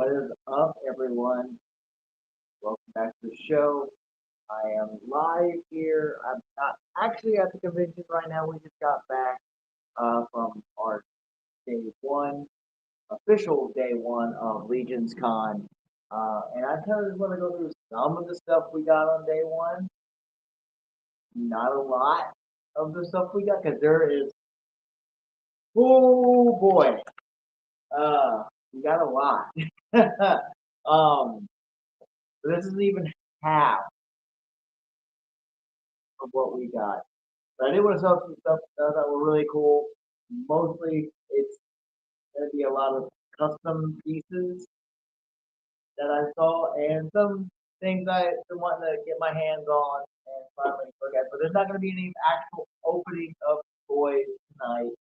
What is up, everyone? Welcome back to the show. I am live here. I'm not actually at the convention right now. We just got back from our day one, official day one of Legion's Con. And I kind of just want to go through some of the stuff we got on day one. Not a lot of the stuff we got because there is, oh boy, we got a lot. um, this isn't even half of what we got. But I did want to sell some stuff that were really cool. Mostly, it's going to be a lot of custom pieces that I saw, and some things I've been wanting to get my hands on and finally look at. But there's not going to be any actual opening of toys tonight.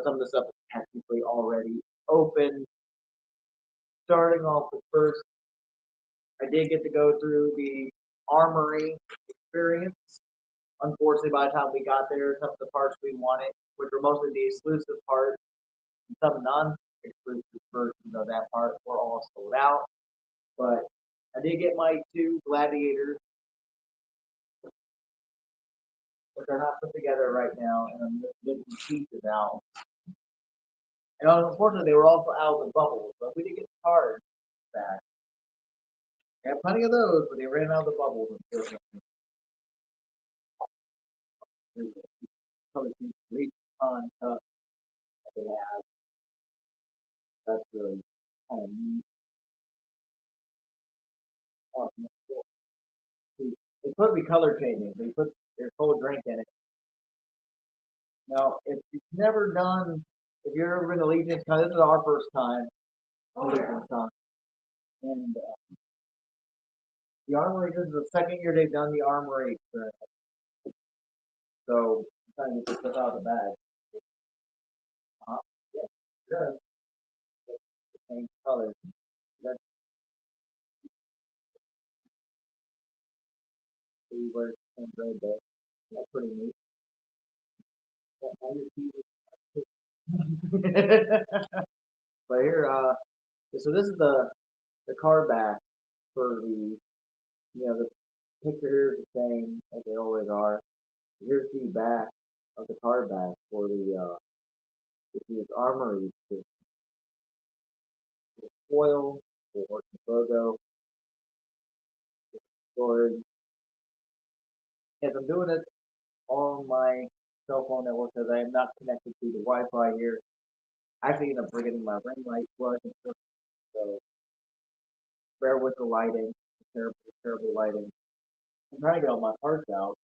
Some of the stuff is technically already open. Starting off with first, I did get to go through the Armory experience. Unfortunately, by the time we got there, some of the parts we wanted, which were mostly the exclusive parts, and some non-exclusive versions of that part, were all sold out. But I did get my two Gladiators, which are not put together right now, and I'm just getting the pieces out. And unfortunately, they were also out of the bubbles, but we did get the cards back. I have plenty of those, but they ran out of the bubbles, unfortunately. There's probably some great ton stuff that they have. That's really kind of neat. Awesome. They put me color changing. They put their cold drink in it. Now, if you've never done, if you've ever been to Legion's Con, this is our first time to Legion's Con. And the Armory, this is the second year they've done the Armory experience. So, I'm trying to get this out of the bag. Yeah, good. The same colors. Let's see where it's in red there. That's pretty neat. But here, so this is the card back for the picture here is the same as they always are. Here's the back of the card back for the armory, the foil, the Horton logo, storage. Yes, I'm doing it on my cell phone network because I am not connected to the Wi-Fi here. I actually end up forgetting my ring light plug and stuff, so bear with the lighting, terrible, terrible lighting. I'm trying to get all my parts out.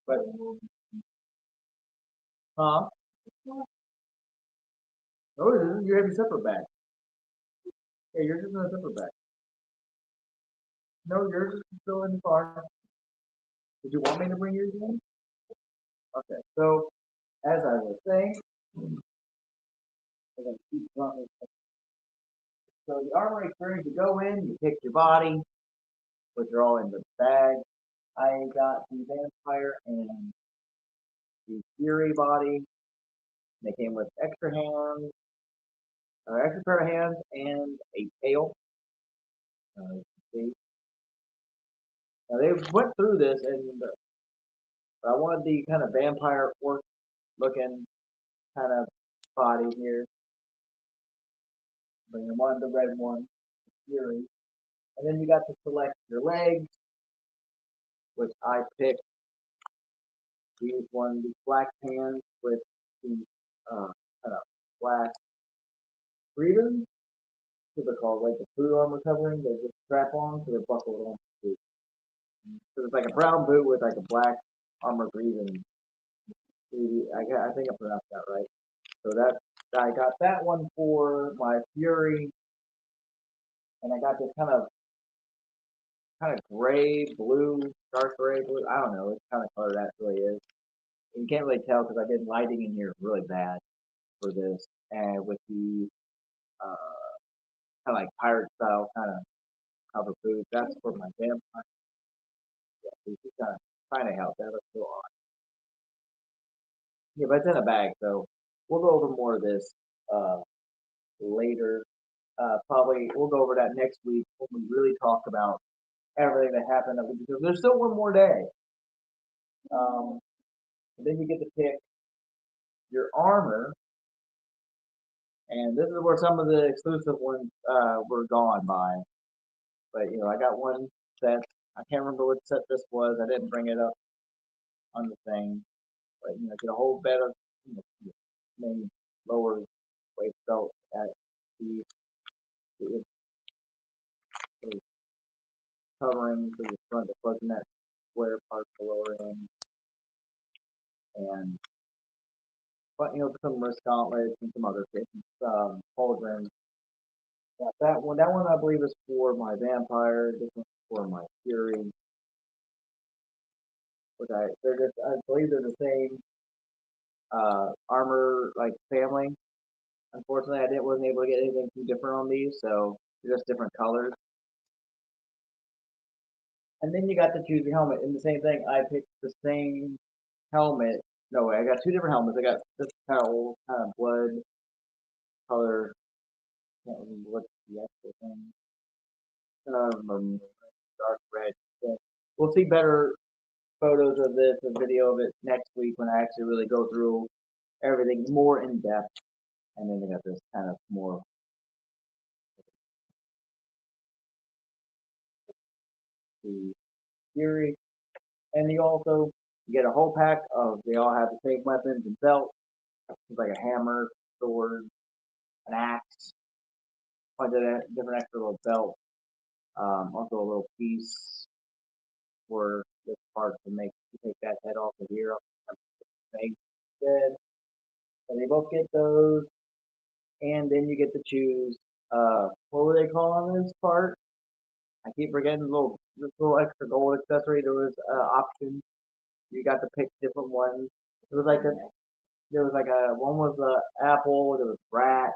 But huh? No, it isn't. You have your zipper back. Yeah, yours is in a zipper bag. No, yours is still in the car. Did you want me to bring yours in? Okay. So as I was saying, I'm gonna keep going. So the armory experience, you go in, you pick your body, which are all in the bag. I got the vampire and the fury body. They came with extra hands, extra pair of hands, and a tail. See. Now they went through this, and I wanted the kind of vampire orc looking kind of body here. Bring them on the red one, fury. And then you got to select your legs, which I picked these one, the black pants with the kind of black freedom. What they're called, like the boot armor covering. They just strap on, so they're buckled on the boot. So it's like a brown boot with like a black armor breathing. I think I pronounced that right. So that I got that one for my fury, and I got this kind of gray blue, dark gray blue. I don't know. It's kind of color that really is. You can't really tell because I did lighting in here really bad for this, and with the kind of like pirate style kind of cover food. That's for my vampire. Yeah, so just kind of trying to help. That looks so odd. Yeah, but it's in a bag, so we'll go over more of this later. Probably we'll go over that next week when we really talk about everything that happened that week because there's still one more day. Um, and then you get to pick your armor, and this is where some of the exclusive ones were gone by. But I got one set. I can't remember what set this was. I didn't bring it up on the thing. But get a whole bed of main lower waist belt at the, the, the covering for the front, the plugging that square part the lower end, and but some wrist gauntlets and some other things, pauldrons. Yeah, that one I believe is for my vampire. This one's for my fury. Which I believe they're the same armor like family. Unfortunately, I didn't wasn't able to get anything too different on these, so they're just different colors. And then you got to choose your helmet. And the same thing, I picked the same helmet. No way, I got two different helmets. I got this kind of old, kind of blood color. Can't remember what's the actual thing. Dark red. Yeah. We'll see better photos of this, a video of it next week when I actually really go through everything more in depth. And then they got this kind of more the Fury. And you get a whole pack of they all have the same weapons and belts. It's like a hammer, sword, an axe, bunch of different extra little belts. Also a little piece for this part to take that head off of here. Make good. So they both get those, and then you get to choose. What were they calling this part? I keep forgetting this little extra gold accessory. There was options. You got to pick different ones. It was like a there was like a one was a apple. There was rat.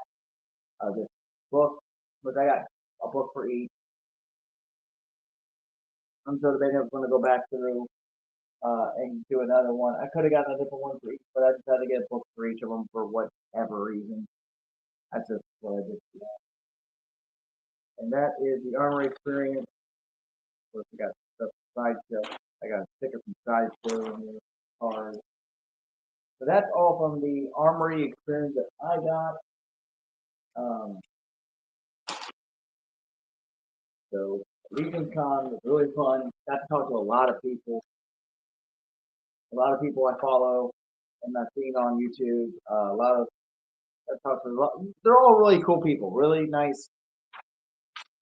This book, but I got a book for each. I'm so debating if I'm going to go back through and do another one. I could have gotten a different one for each, but I decided to get a book for each of them for whatever reason. That's just what I did. And that is the armory experience. Of course, I got stuff from Sideshow. I got a sticker from Sideshow in here, card. So that's all from the armory experience that I got. Um, so Legion Con was really fun. Got to talk to a lot of people. A lot of people I follow and I've seen on YouTube. A lot of I talked to a lot. They're all really cool people. Really nice,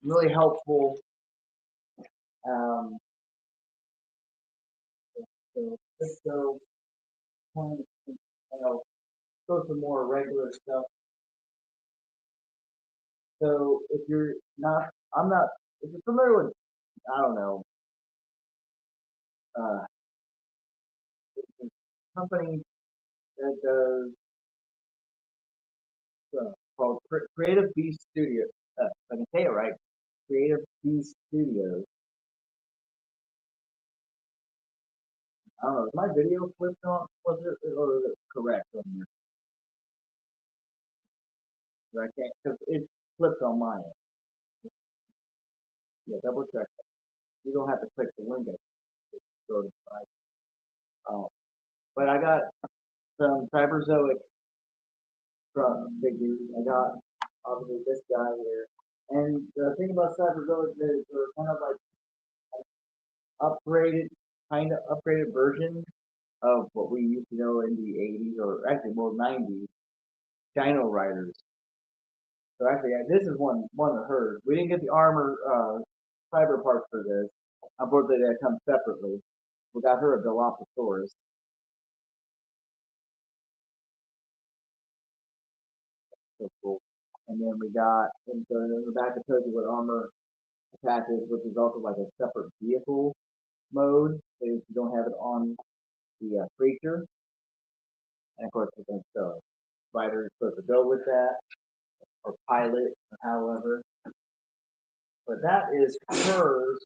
really helpful. Um, so just go kind of, go some more regular stuff. So if you're not, I'm not. If you're familiar with, I don't know, uh, a company that does called Creative Beast Studio. If I can say it right. Creative Beast Studios. I don't know. Is my video flipped on? Was it or is it correct on here? I can't because it flipped on mine. Yeah, double check. You don't have to click the window. Just go to the side. Um, but I got some Cyberzoic from figures. I got obviously this guy here. And the thing about Cyberzoic is they're kind of like upgraded, kind of upgraded version of what we used to know in the 80s or actually more 90s Dino Riders. So actually, this is one of hers. We didn't get the armor cyber parts for this. Unfortunately, they come separately. We got her a Dilophosaurus. So cool. And then we got, and so in the back it tells you what armor attaches, which is also like a separate vehicle mode. So you don't have it on the creature. And of course, the fighter is supposed to go with that, or pilot, or however. But that is hers.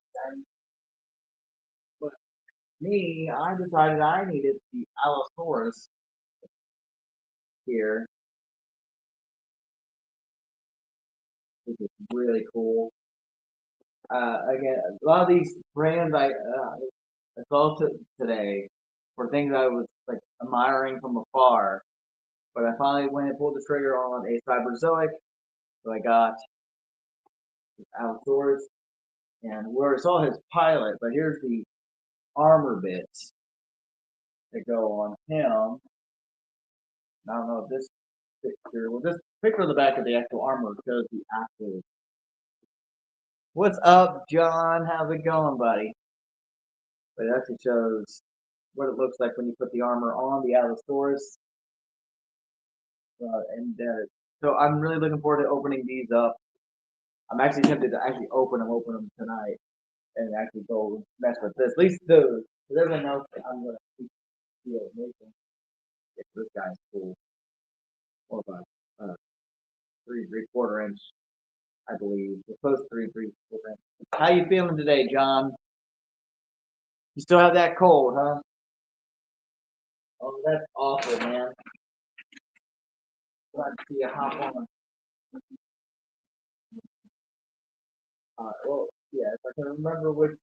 But me, I decided I needed the Allosaurus here. which is really cool. Again, a lot of these brands I saw today were things I was like admiring from afar, but I finally went and pulled the trigger on a Cyberzoic, so I got Allosaurus, and we already saw his pilot, but here's the armor bits that go on him. I don't know if this picture, well, this picture of the back of the actual armor shows the actual. What's up, John? How's it going, buddy? But it actually shows what it looks like when you put the armor on the Allosaurus. So I'm really looking forward to opening these up. I'm actually tempted to actually open them tonight, and actually go mess with this. At least those. Because everything else, I'm gonna keep making. This guy's cool. Or about 3 3/4 inch, I believe. It's close to 3 3/4 inch. How you feeling today, John? You still have that cold, huh? Oh, that's awful, man. Glad to see you hop on. Well, yeah, if I can remember which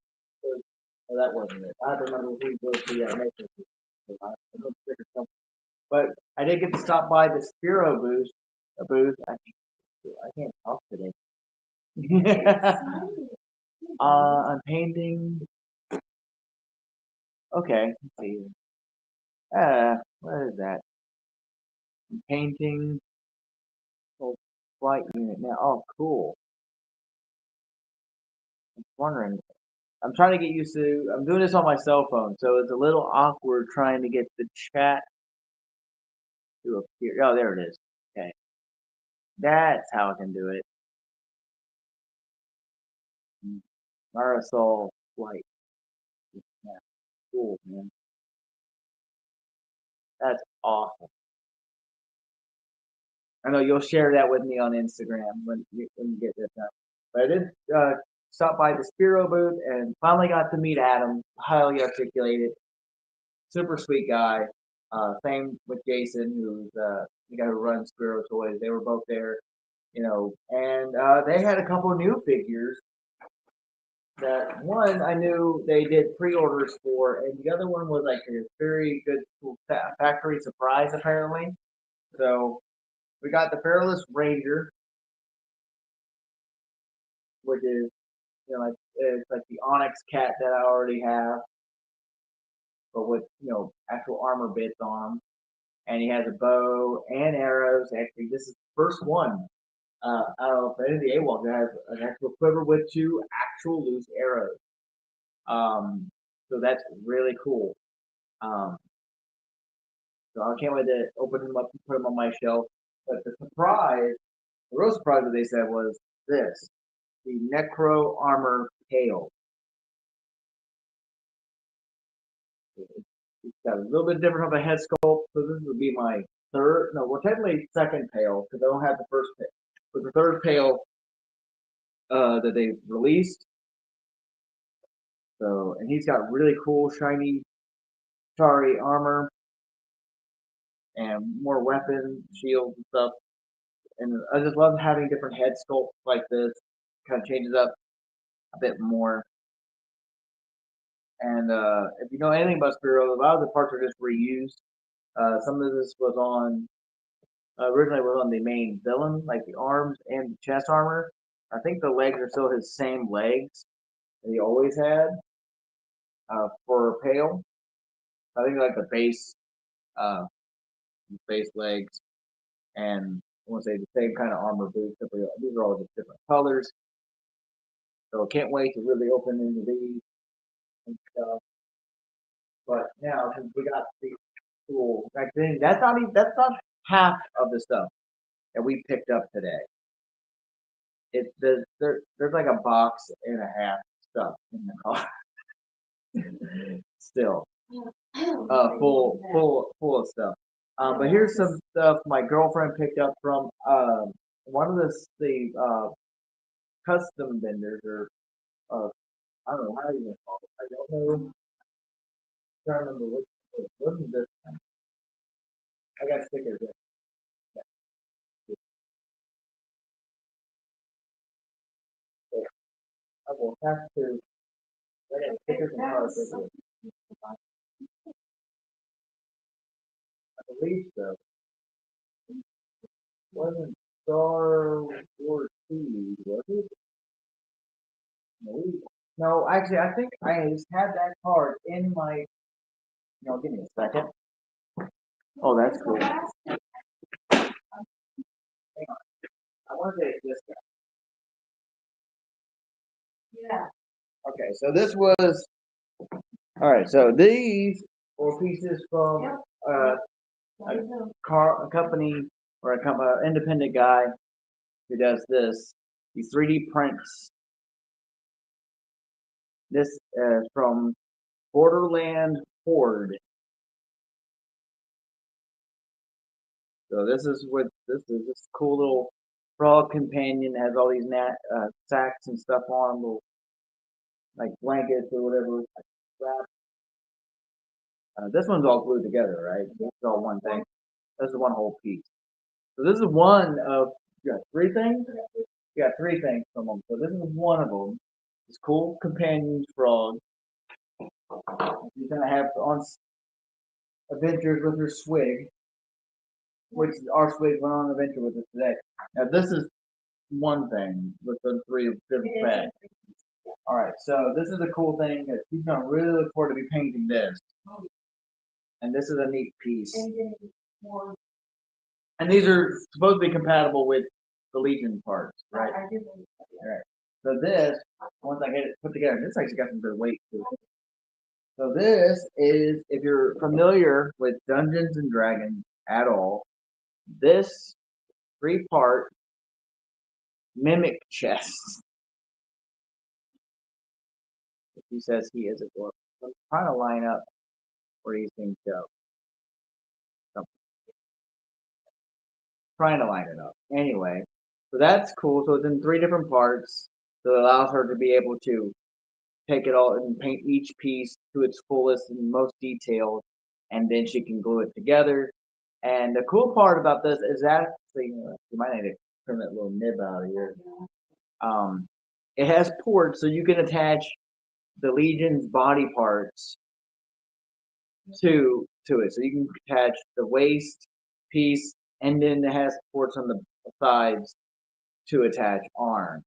was, oh, that wasn't it. I have to remember who was the maker. But I did get to stop by the Spiro booth. I can't talk today. I'm painting. Okay, let's see. What is that? I'm painting. Oh, flight unit now. Oh, cool. I'm wondering. I'm trying to get used to. I'm doing this on my cell phone, so it's a little awkward trying to get the chat to appear. Oh, there it is. Okay, that's how I can do it. Marisol flight. Yeah, cool, man. That's awesome. I know you'll share that with me on Instagram when you get this done. But I did stop by the Spiro booth and finally got to meet Adam. Highly articulated, super sweet guy. Same with Jason, who's the guy who runs Spiro Toys. They were both there, and they had a couple of new figures. That one I knew they did pre-orders for, and the other one was like a very good cool factory surprise apparently. So we got the Fearless Ranger, which is like it's like the Onyx Cat that I already have, but with actual armor bits on him, and he has a bow and arrows. Actually, this is the first one out of any of the AWOL that has an actual quiver with two actual loose arrows. So that's really cool. Um, so I can't wait to open them up and put them on my shelf. But the real surprise that they said was this: the Necro Armor Tail. It's got a little bit different of a head sculpt. So this would be my third, no, well, technically second tail because I don't have the first tail. But the third tail that they released. So, and he's got really cool, shiny, starry armor and more weapons, shields, and stuff. And I just love having different head sculpts like this. Kind of changes up a bit more. And if you know anything about Spiro, a lot of the parts are just reused. Some of this was on originally was on the main villain, like the arms and the chest armor. I think the legs are still his same legs that he always had for Pale. I think like the base legs, and I want to say the same kind of armor boots. These are all just different colors. So I can't wait to really open into these and stuff. But now since we got the cool back then, that's not half of the stuff that we picked up today. There's like a box and a half stuff in the car still, full of stuff. But here's some stuff my girlfriend picked up from one of the custom vendors or uh, I don't know how you call it. I don't know. I'm trying to remember what is this? I got stickers there. I will have to. I got stickers and cards with it. I believe so. Wasn't Star Wars 2, was it? No, no, actually, I think I just had that card in my. No, give me a second. Oh, that's cool. Hang on. I want to say it's this guy. Yeah. Okay, so this was. All right, so these were pieces from a company or independent guy who does this. These 3D prints. This is from Borderland Horde. So this cool little frog companion that has all these sacks and stuff on them, little like blankets or whatever. Wrap. This one's all glued together, right? This is all one thing. This is one whole piece. So this is one of you got three things. You got three things from them. So this is one of them. This cool companion frog. She's gonna have on adventures with her swig, which our swig went on an adventure with us today. Now this is one thing with the three different bags. All right, so this is a cool thing that she's gonna really look forward to be painting this, and this is a neat piece. And these are supposed to be compatible with the Legion parts, right? All right. So this, once I get it put together, this actually got some good weight to it. So this is, if you're familiar with Dungeons and Dragons at all, this three-part mimic chest. He says he is a dwarf. I'm trying to line up where these things go. So, trying to line it up. Anyway, so that's cool. So it's in three different parts. So it allows her to be able to take it all and paint each piece to its fullest and most detailed, and then she can glue it together. And the cool part about this is actually, you might need to trim that little nib out of here. It has ports, so you can attach the Legion's body parts to it. So you can attach the waist piece, and then it has ports on the sides to attach arm.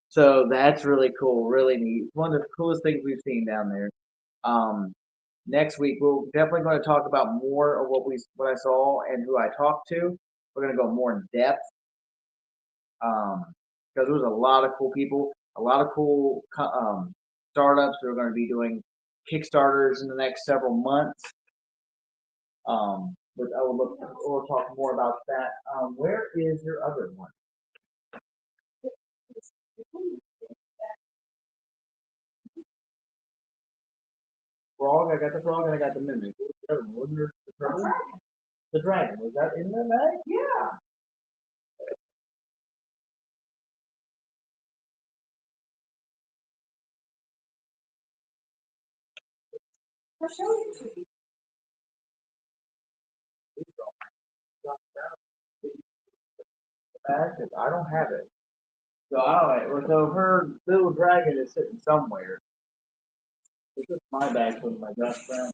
So that's really cool, really neat. One of the coolest things we've seen down there. Um, Next week we're definitely going to talk about more of what I saw and who I talked to. We're going to go more in depth because there was a lot of cool people, a lot of cool startups that are going to be doing Kickstarters in the next several months. But we'll talk more about that. Where is your other one? Frog. I got the frog and I got the mimic. What was the other one? Wasn't there the dragon? The dragon. Was that in the bag? Yeah. I'll show you to you. Because I don't have it. So I don't. So her little dragon is sitting somewhere. This is my bag with my best friend.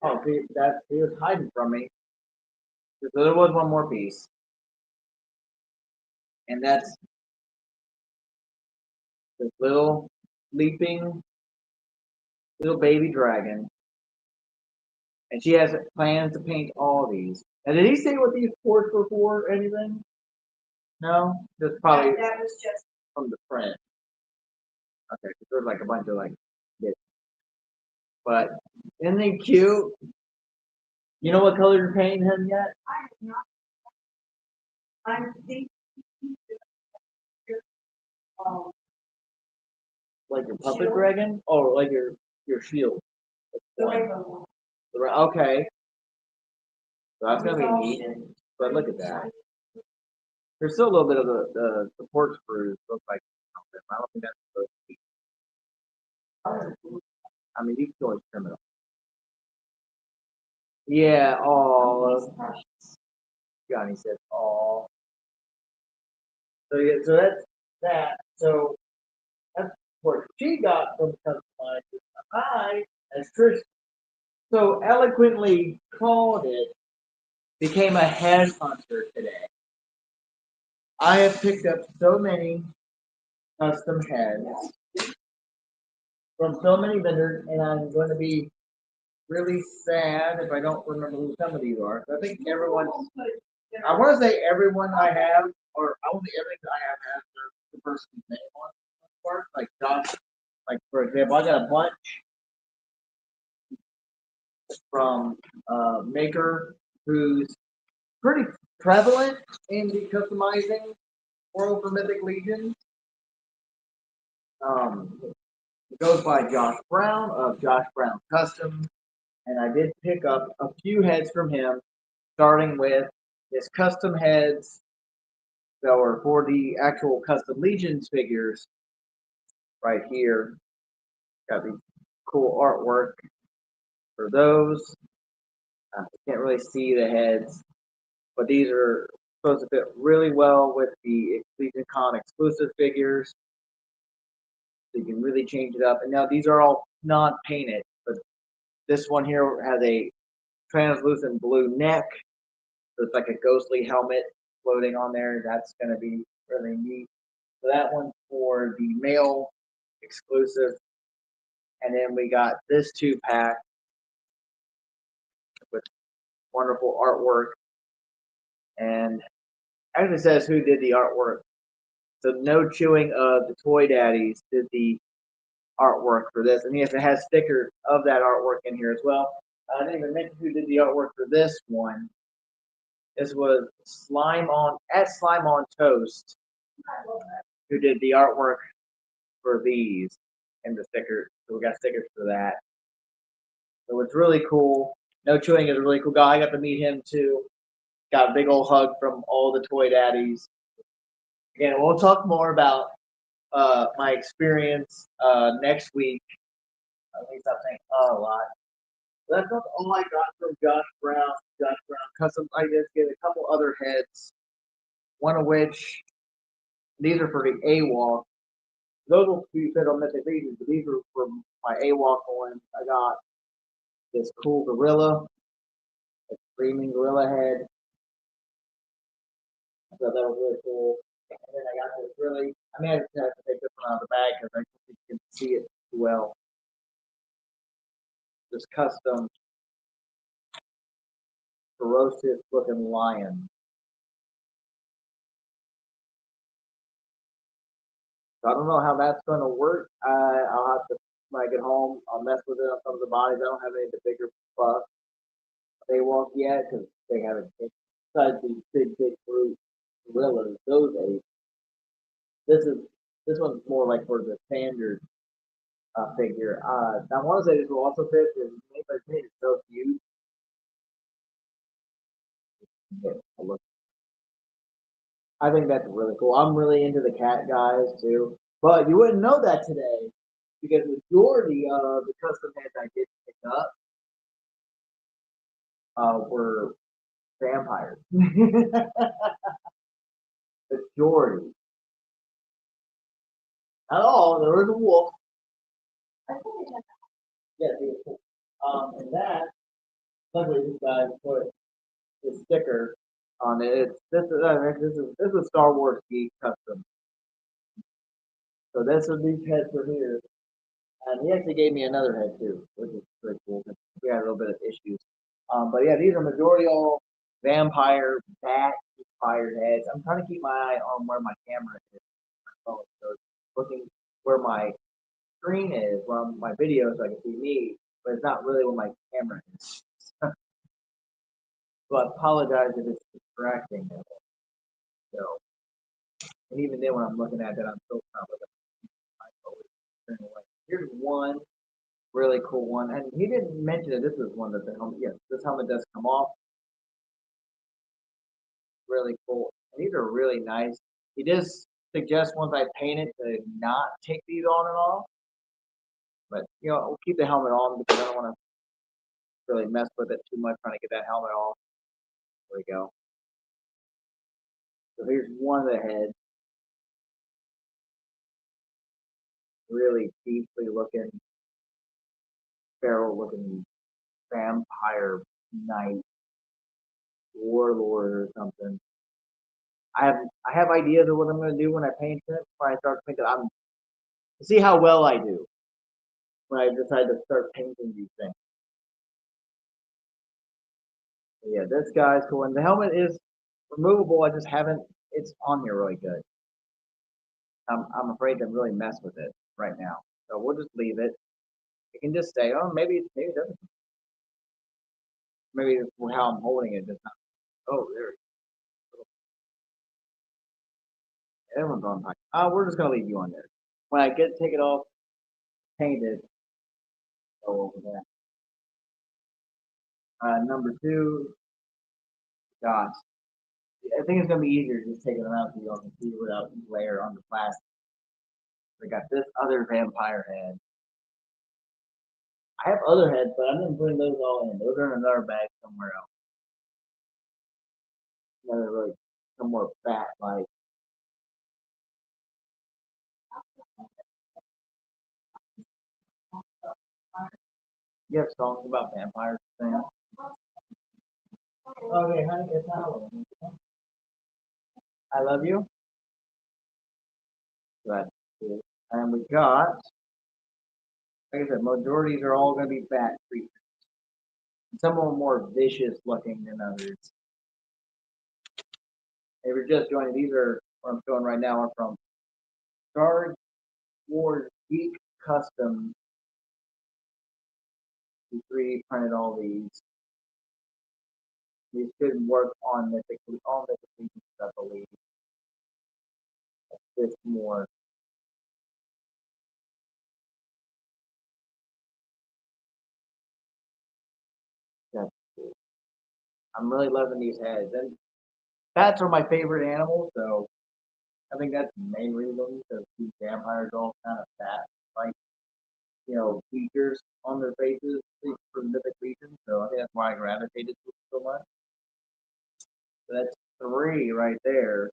Oh, see, that he was hiding from me. So there was one more piece, and that's this little leaping little baby dragon. And she has plans to paint all these. And did he say what these ports were for? Or anything? No, that's probably that was just from the print. Okay, 'cause there's like a bunch of like this. But isn't they cute? You know what color you're painting him yet? I have not. I'm thinking um, like your puppet shield dragon, or like your shield. The rainbow one. Okay, so that's gonna be neat. But look at that. There's still a little bit of the support screws look like. I don't think that's supposed to be. I mean, you can always trim it off. Yeah, oh, Johnny said, oh. So yeah, so that's that. So that's what she got from customizing. I, as Trish so eloquently called it, became a headhunter today. I have picked up so many custom heads from so many vendors, and I'm going to be really sad if I don't remember who some of these are. So I think everyone, I want to say everyone I have, or I want to say everything I have has the person's name on it. Part. Like Josh, like for example, I got a bunch from Maker, who's pretty prevalent in the customizing world for Mythic Legion. It goes by Josh Brown of Josh Brown Customs, and I did pick up a few heads from him, starting with his custom heads that were for the actual custom Legions figures right here. Got the cool artwork for those. You can't really see the heads, but these are supposed to fit really well with the Legion Con exclusive figures. So you can really change it up. And now these are all non-painted, but this one here has a translucent blue neck. So it's like a ghostly helmet floating on there. That's going to be really neat. So that one's for the male exclusive. And then we got this 2-pack with wonderful artwork. And actually says who did the artwork. So No Chewing of the Toy Daddies did the artwork for this. And yes, it has stickers of that artwork in here as well. I didn't even mention who did the artwork for this one. This was Slime on Toast, who did the artwork for these and the stickers. So we got stickers for that. So it's really cool. No Chewing is a really cool guy. I got to meet him too. Got a big old hug from all the Toy Daddies. Again, we'll talk more about my experience next week. At least I think a lot. That's not all I got from Josh Brown. Josh Brown Customs. I did get a couple other heads. One of which these are for the AWOL. Those will be fit on Mythic Legions, but these are for my AWOL ones. I got this cool gorilla, a screaming gorilla head. I thought that was really cool. And then I got this really, I mean, I just have to take this one out of the bag because I don't think you can see it well. This custom ferocious looking lion. So I don't know how that's going to work. I'll have to, when I get home, I'll mess with it on some of the bodies. I don't have any of the bigger buff they walk yet because they haven't besides these big brute gorillas. Those eight. This is this one's more like for the standard figure. I want to say this will also fit. Is made by me. It's so huge. Yeah, I think that's really cool. I'm really into the cat guys too, but you wouldn't know that today because the majority of the custom heads I did pick up were vampires. Majority, not all. There was a wolf. Yeah, he was cool. And that luckily this guy put his sticker on it. It's, this is Star Wars Geek Custom. So this is these heads for here. And he actually gave me another head too, which is pretty cool. We had a little bit of issues. But yeah, these are majority all vampire, bat inspired heads. I'm trying to keep my eye on where my camera is. So it's looking where my screen is, where my video, so I can see me, but it's not really where my camera is. So I apologize if it's distracting. So, and even then, when I'm looking at that, I'm still not looking at my phone. Here's one really cool one, and he didn't mention it. This is one that the helmet. Yes, this helmet does come off. Really cool. And these are really nice. He does suggest once I paint it to not take these on and off, but we'll keep the helmet on because I don't want to really mess with it too much trying to get that helmet off. There we go. So here's one of the heads. really beastly looking, feral looking vampire knight warlord or something. I have ideas of what I'm gonna do when I paint it. When I start thinking, I'm see how well I do when I decide to start painting these things. But yeah, this guy's cool, and the helmet is removable. I just haven't. It's on here really good. I'm afraid to really mess with it right now, so we'll just leave it. You can just say, oh, maybe it doesn't. Maybe it's how I'm holding it. Just not. Oh, there. Everyone's on time. We're just gonna leave you on there. When I take it off, paint it. Go over there. Number two, gosh, I think it's gonna be easier just taking them out so you don't can see without each layer on the plastic. We got this other vampire head. I have other heads, but I'm gonna bring those all in. Those are in another bag somewhere else. Another really some more fat like. You have songs about vampires, Sam? Okay, honey, it's Halloween. I love you. But and we got, like I said, majorities are all gonna be fat creatures. Some of them more vicious looking than others. If you're just joining, these are what I'm showing right now are from Star Wars Geek Custom. We 3D printed all these. These should work on all Mythic Legions, I believe. This more. That's cool. I'm really loving these heads. And bats are my favorite animal, so I think that's the main reason because these vampires are all kind of fat, like, features on their faces for Mythic Legion. So I think that's why I gravitated to it so much. So that's three right there.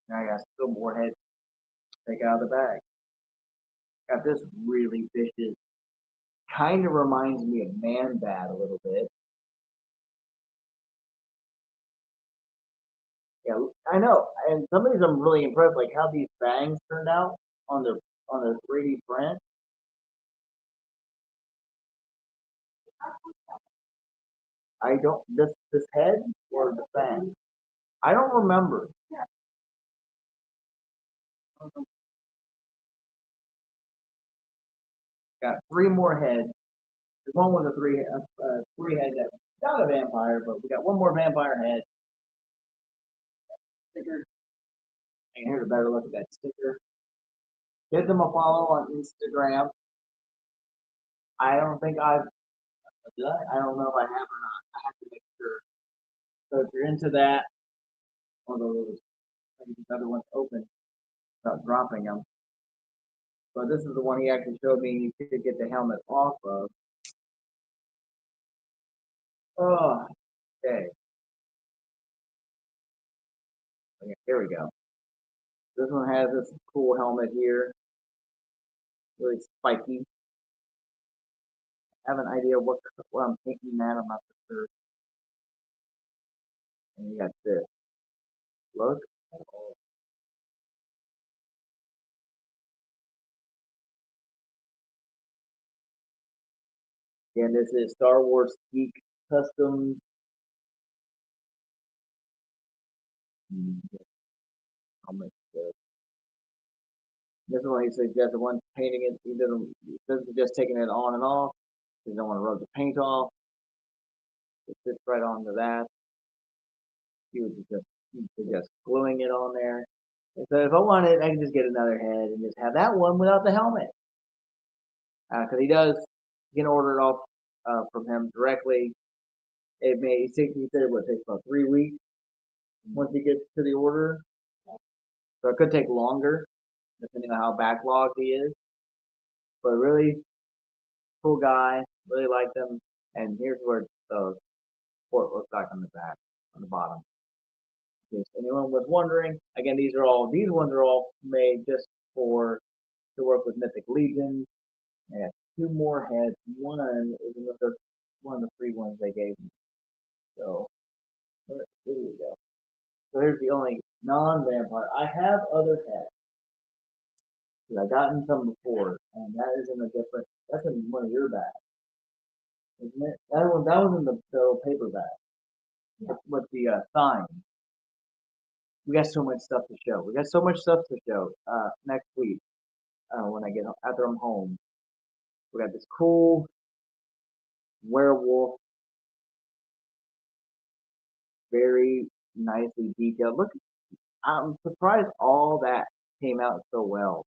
Now I got still more heads to take out of the bag. Got this really vicious, kind of reminds me of Man Bat a little bit. Yeah, I know. And some of these I'm really impressed, like how these fangs turned out on the 3D print. I don't this head or the fang. I don't remember. Got three more heads. There's one with a three head that's not a vampire, but we got one more vampire head. Sticker. And here's a better look at that sticker. Give them a follow on Instagram. I don't think I've did I don't know if I have or not. I have to make sure. So if you're into that, although these other ones open without dropping them. But this is the one he actually showed me you could get the helmet off of. Oh, okay. Okay, here we go. This one has this cool helmet here. Really spiky. I have an idea what I'm thinking that I'm not for sure. And you got this. Look. Again, this is Star Wars Geek Custom. Helmet. This one he suggests the one painting it. He doesn't suggest taking it on and off. He doesn't want to rub the paint off. It fits right onto that. He would suggest gluing it on there. And so if I want it, I can just get another head and just have that one without the helmet. Because you can order it off from him directly. It may take, he said, what takes about 3 weeks once he gets to the order. So it could take longer, depending on how backlogged he is. But really cool guy, really like them. And here's where the port looks like on the back, on the bottom. In case anyone was wondering, again, these ones are all made just for to work with Mythic Legion. I got two more heads. One is another one of the free ones they gave me. So here we go. So here's the only non-vampire. I have other heads. I gotten some before, and that is in a different. That's in one of your bags, isn't it? That was in the paper bag with the sign. We got so much stuff to show. We got so much stuff to show next week when I get after I'm home. We got this cool werewolf, very nicely detailed. Look, I'm surprised all that came out so well.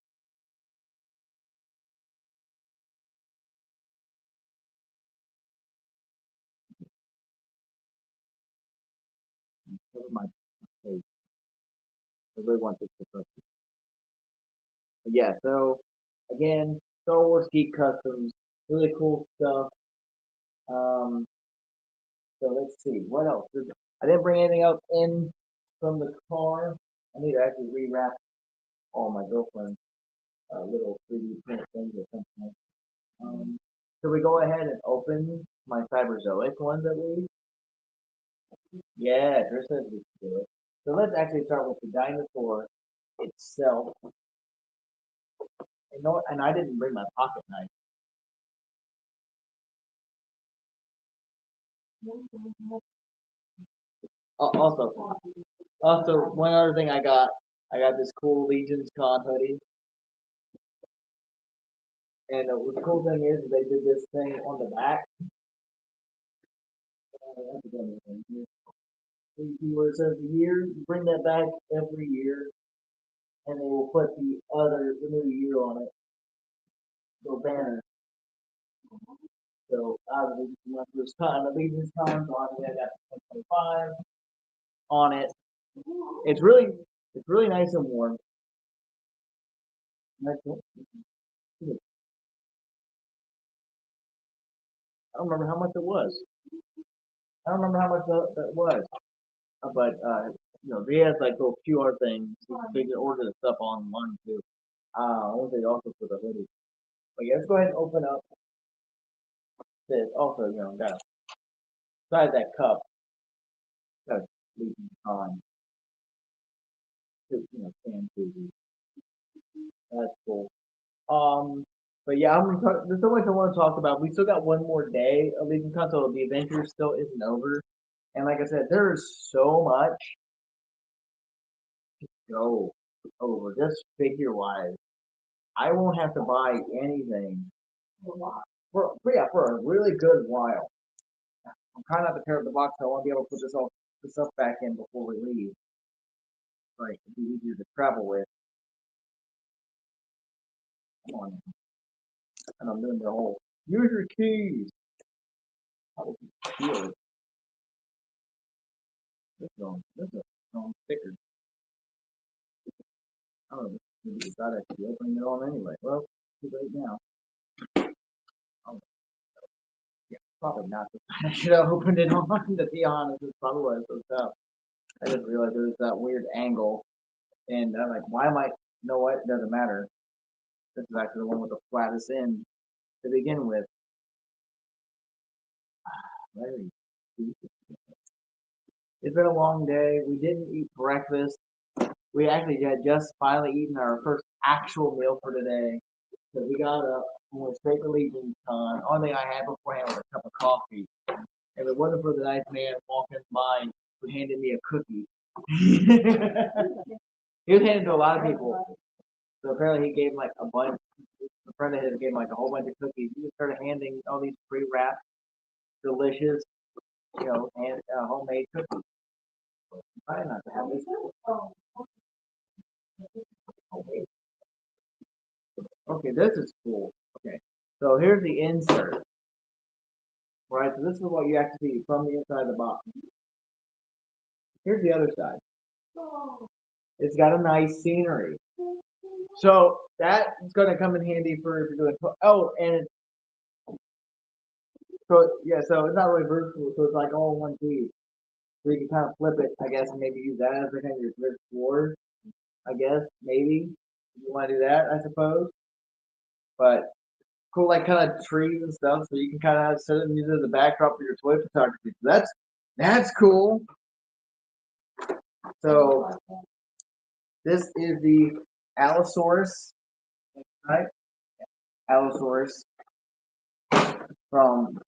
Cover my face. I really want this to focus. Yeah, so again, Star Wars Geek Customs, really cool stuff. Um, so let's see, what else? I didn't bring anything else in from the car. I need to actually rewrap all my girlfriend's little 3D print things or something. So we go ahead and open my Cyberzoic ones at least. Yeah, Chris says we can do it. So let's actually start with the dinosaur itself. And I didn't bring my pocket knife. Also, one other thing I got this cool Legion's Con hoodie. And the cool thing is they did this thing on the back. Where it says the year, you bring that back every year, and they will put the new year on it, the banner. So obviously, my first time, the Legion's Con, so obviously I got 2025 on it. It's really nice and warm. Nice. I don't remember how much it was. I don't remember how much that was. But they have like little QR things. You can order the stuff online too. I want to say also for the hoodie. But yeah, let's go ahead and open up this. Also, got besides that cup, got a Legion Con, can koozie. That's cool. Um, but yeah, I'm gonna talk. There's so much I want to talk about. We still got one more day of Legion Con, so the adventure still isn't over. And like I said, there is so much to go over, just figure wise. I won't have to buy anything for a really good while. I'm trying not to tear up the box. So I want to be able to put this stuff back in before we leave. Like it'd be easier to travel with. Come on, and I'm doing the whole use your keys. How would you feel it? This is going sticker. I don't know. Maybe you thought I should be opening it all anyway. Well, too late now. Oh, yeah, probably not. I should have opened it on. To be honest, it's probably why it's so tough. I just realized there was that weird angle, and I'm like, why am I? You know what? It doesn't matter. This is actually the one with the flattest end to begin with. Larry, it's been a long day. We didn't eat breakfast. We actually had just finally eaten our first actual meal for today. So we got up and went straight to Legion's Con. Only thing I had beforehand was a cup of coffee. If it wasn't for the nice man walking by who handed me a cookie, he was handed to a lot of people. So apparently he gave like a bunch. A friend of his gave like a whole bunch of cookies. He just started handing all these pre-wrapped, delicious, and homemade cookies. Try not to have this. Okay, this is cool. Okay, so here's the insert. Right, so this is what you have to see from the inside of the box. Here's the other side. It's got a nice scenery. So that's going to come in handy for if you're doing. Oh, and so yeah, so it's not really vertical, so it's like all in one piece. So you can kind of flip it, I guess, and maybe use that as a kind of your third floor. I guess maybe if you want to do that, I suppose. but cool, like kind of trees and stuff, so you can kind of set it and use it as a backdrop for your toy photography. So that's cool. So this is the Allosaurus, right? Allosaurus from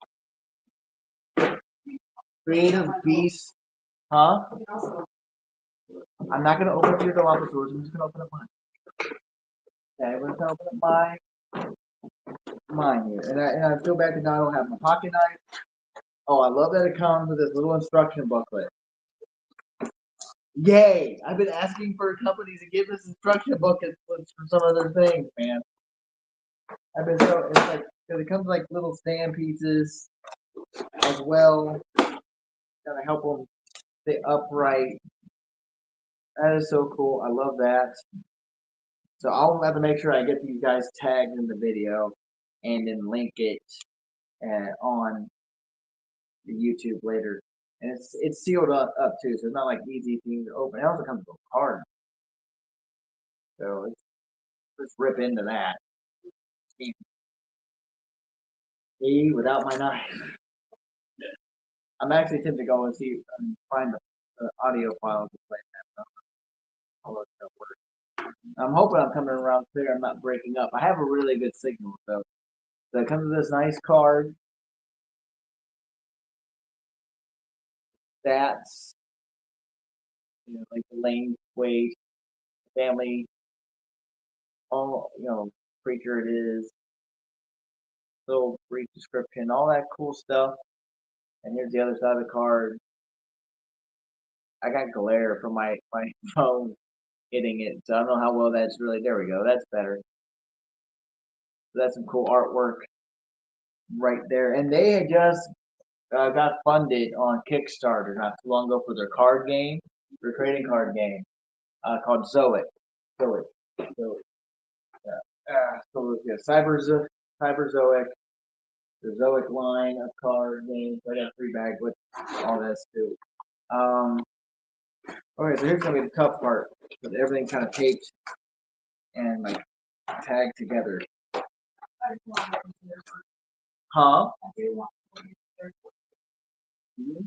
Creative Beast, huh? I'm not gonna open up your Dilophosaurus. I'm just gonna open up mine. Okay, I'm gonna open up mine here, and I feel bad because I don't have my pocket knife. Oh, I love that it comes with this little instruction booklet. Yay! I've been asking for companies to give us instruction booklets for some other things, man. I've been so it's like because it comes like little stand pieces as well, kind of help them stay upright. That is so cool. I love that. So I'll have to make sure I get these guys tagged in the video and then link it on the YouTube later. And it's sealed up too, so it's not like easy thing to open. It also comes with a card, so let's rip into that. See, without my knife, I'm actually tempted to go and see and find the audio file to play that. I'll let that work. I'm hoping I'm coming around clear. I'm not breaking up. I have a really good signal, so it comes with this nice card. That's like the length, weight, family, all creature it is, little brief description, all that cool stuff. And here's the other side of the card. I got glare from my phone hitting it, so I don't know how well that's really. There we go. That's better. So that's some cool artwork right there. And they had just got funded on Kickstarter not too long ago for their card game, their trading card game called Zoic. Zoic. Zoic. So yeah, Cyberzoic, the Zoic line of card games. I got a free bag with all this too. Okay, so here's gonna be the tough part with everything kind of taped and like tagged together. Huh? Mm-hmm.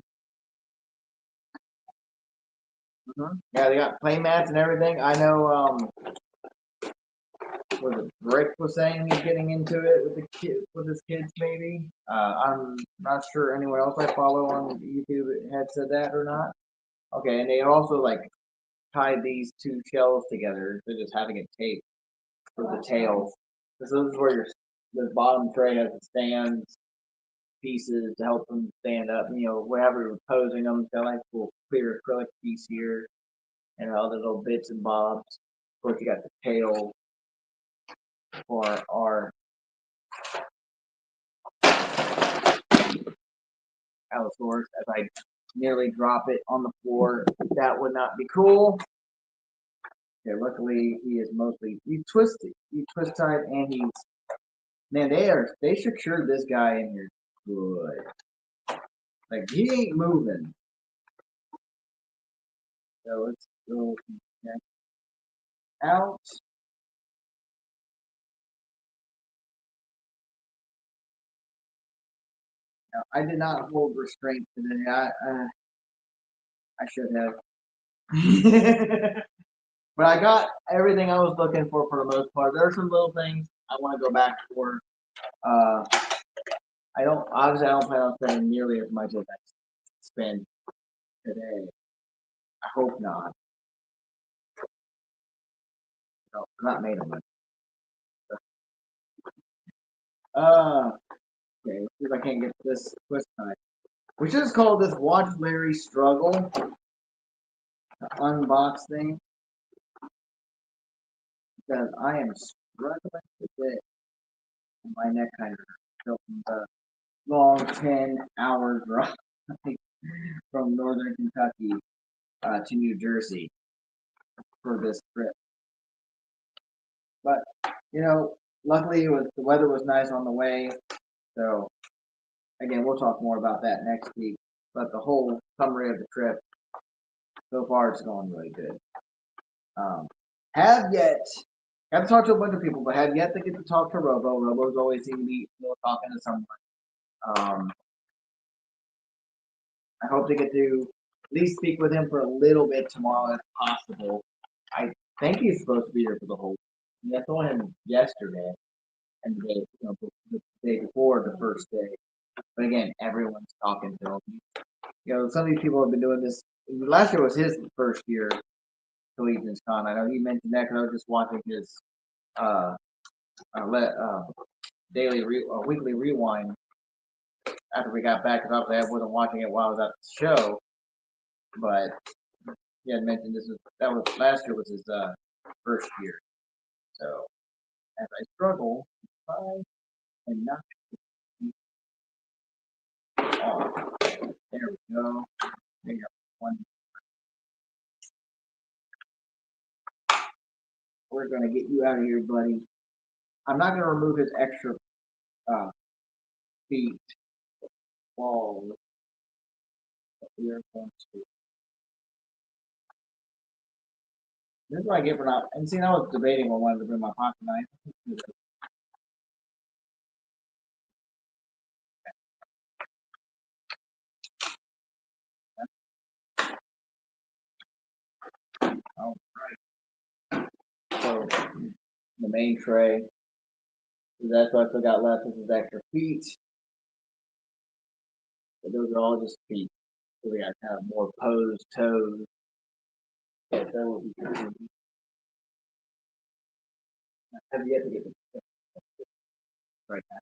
Mm-hmm. Yeah, they got play mats and everything. I know. Was it Rick was saying he's getting into it with the kid with his kids maybe. I'm not sure anyone else I follow on YouTube had said that or not. Okay, and they also like tied these two shells together. They're just having it taped for the tails. So this is where the bottom tray has the stands pieces to help them stand up. Wherever you're posing them, got like a little clear acrylic piece here and all the little bits and bobs. Of course, you got the tail for our Allosaurus. As I nearly drop it on the floor, that would not be cool. Okay, luckily he is he's twisted. He's twist tied and he's man, they secured this guy in here good. Like he ain't moving. So let's go out. Now, I did not hold restraint today. I should have. But I got everything I was looking for the most part. There are some little things I want to go back for. Uh, I don't plan on spending nearly as much as I spend today. I hope not. No, I'm not made of money. Okay, let's see if I can't get this twist time. We should just call this Watch Larry Struggle. The unbox thing. Because I am struggling with it. My neck kind of hurts from the long 10-hour drive from northern Kentucky to New Jersey for this trip. But luckily the weather was nice on the way. So again, we'll talk more about that next week. But the whole summary of the trip so far, it's going really good. Have yet Got to talk to a bunch of people, but have yet to get to talk to Robo. Robo's always seems to be talking to someone. Um, I hope to get to at least speak with him for a little bit tomorrow if possible. I think he's supposed to be here for the whole. I saw him yesterday and the day, the day before the first day. But again, everyone's talking to him. Some of these people have been doing this. Last year was his first year to Legion's Con. I know he mentioned that because I was just watching his uh, weekly rewind after we got back. Because obviously I wasn't watching it while I was at the show, but he had mentioned that was last year was his first year. So as I struggle to try and not off. There we go. There you go. One. We're gonna get you out of here, buddy. I'm not gonna remove his extra uh, feet wall. We are going to. This is what I get for not. And see, I was debating on wanted to bring my pocket knife. All right. So the main tray. That's what I still got left. Is his extra feet. But those are all just feet. So we got kind of more posed toes. Yeah, that will be good. I have yet to get the right now.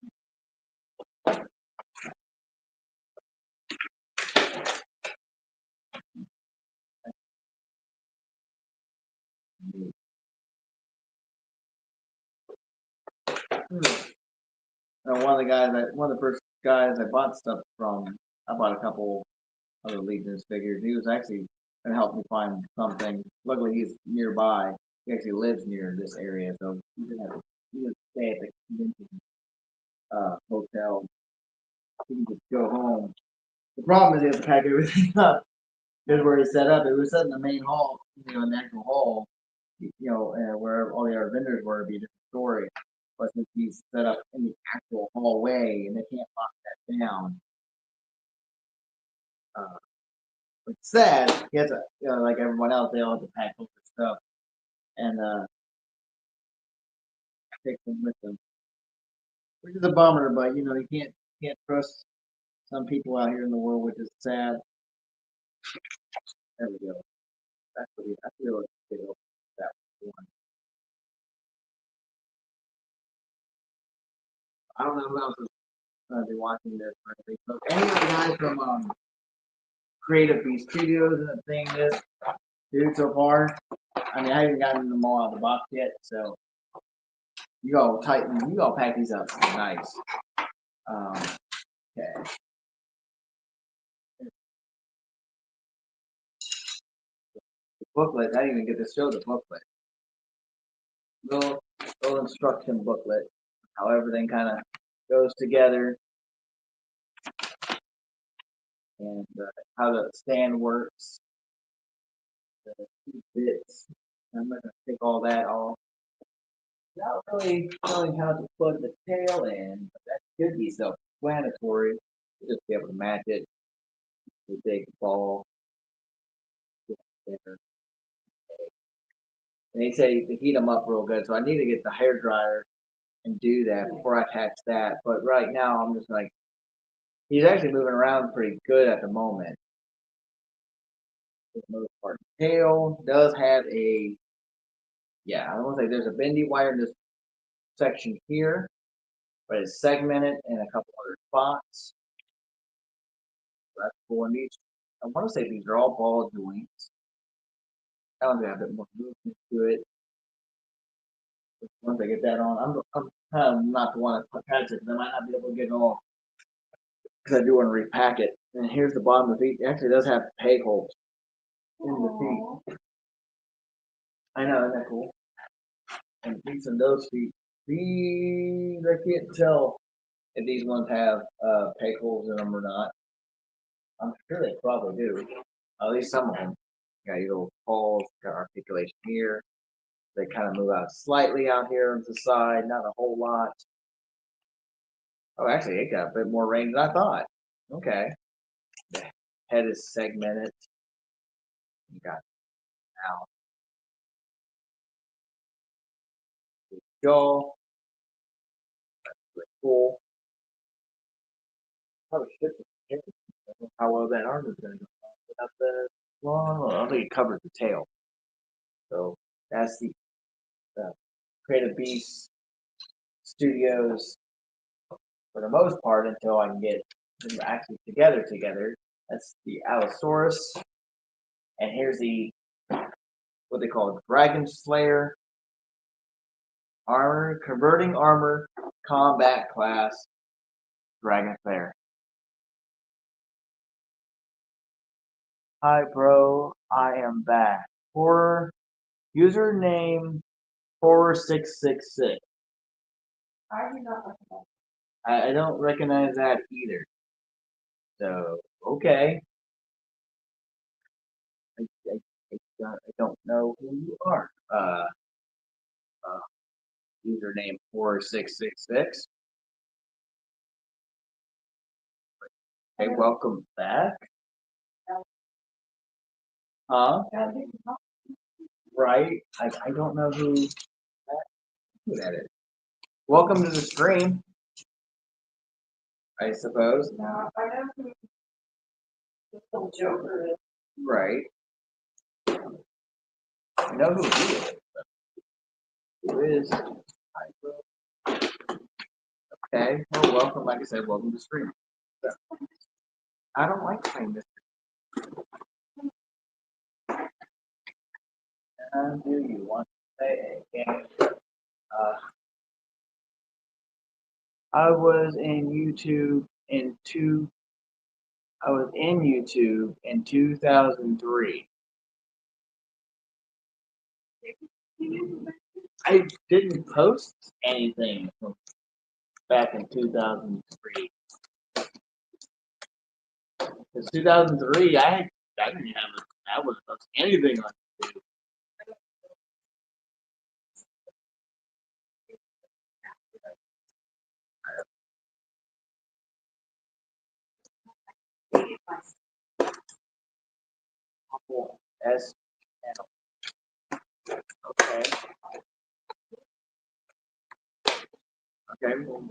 One of the first guys I bought stuff from, I bought a couple other Legion's figures. He was actually going to help me find something. Luckily, he's nearby. He actually lives near this area, so he didn't stay at the convention hotel. He can just go home. The problem is he has to pack everything up. Here's where he's set up. It was set in the main hall, in the actual hall, where all the other vendors were, it'd be a different story. But since he's set up in the actual hallway and they can't lock that down, it's sad. He has to, like everyone else, they all have to pack up their stuff and take them with them, which is a bummer. But you can't trust some people out here in the world, which is sad. There we go. I feel that one. I don't know who else is going to be watching this or anything. So any of the guys from Creative Beast Studios and the thing this dude so far. I mean, I haven't gotten them all out of the box yet, so you all pack these up nice. Okay. The booklet, I didn't even get to show the booklet. Little instruction booklet, how everything kind of goes together, and how the stand works, the bits. I'm not gonna take all that off. Not really knowing how to plug the tail in, but that should be self-explanatory. Just be able to match it. The big ball. And they say to heat them up real good, so I need to get the hair dryer and do that before I attach that. But right now, I'm just like, he's actually moving around pretty good at the moment. For the most part, tail does have I want to say there's a bendy wire in this section here, but it's segmented in a couple other spots. So that's cool. And I want to say these are all ball joints. I want to have a bit more movement to it. Once I get that on, I'm kind of not the one to patch it because I might not be able to get it all because I do want to repack it. And here's the bottom of the feet. It actually does have peg holes in the feet. I know, isn't that cool? And feet and those feet. These, I can't tell if these ones have peg holes in them or not. I'm sure they probably do. At least some of them. Got your little paws, got articulation here. They kind of move out slightly out here on the side, not a whole lot. Oh, actually, it got a bit more range than I thought. Okay. The head is segmented. You got now the jaw. Pretty cool. Probably should be how well that arm is going to go without the long. I don't think it covers the tail. So that's the Creative Beast Studios for the most part until I can get them actually together. That's the Allosaurus. And here's the what they call Dragon Slayer armor, converting armor, combat class, Dragon Slayer. Hi, bro. I am back. For username 4666. I do not recognize. I don't recognize that either. So, okay. I don't know who you are. Username 4666. Hey, welcome back. Huh? Right? I don't know who that is. Welcome to the stream, I suppose. No, I know who the little Joker is. Right. I know who he is. Who is? Okay. Well, welcome. Like I said, welcome to the stream. So, I don't like playing this. Do you want to play a game? I was in YouTube in 2003. I didn't post anything from back in 2003. Because 2003, I didn't have I wasn't posting anything on YouTube. S channel. Okay. Okay. Well,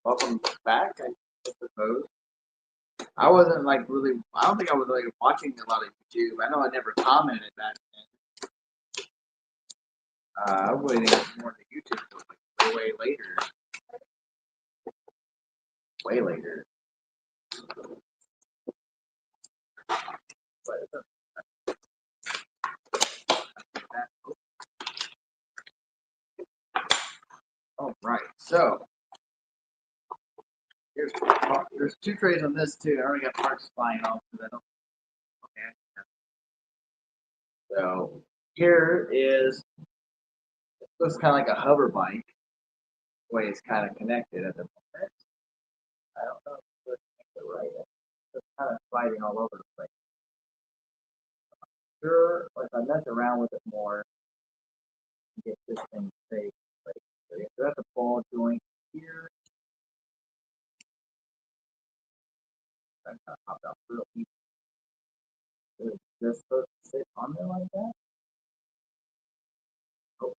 welcome back, I suppose. I wasn't like really. I don't think I was like watching a lot of YouTube. I know I never commented back then. I was waiting more than YouTube was like way later. Way later. But, all right. So there's two trays on this too. I already got parts flying off because I don't. Okay. So here is it looks kind of like a hover bike. The way it's kind of connected at the moment. I don't know if it's right. It's kind of sliding all over the place. Sure, if I mess around with it more, get this thing safe. So that's a ball joint here. That kind of popped out real easy. Is this supposed to sit on there like that? Oh,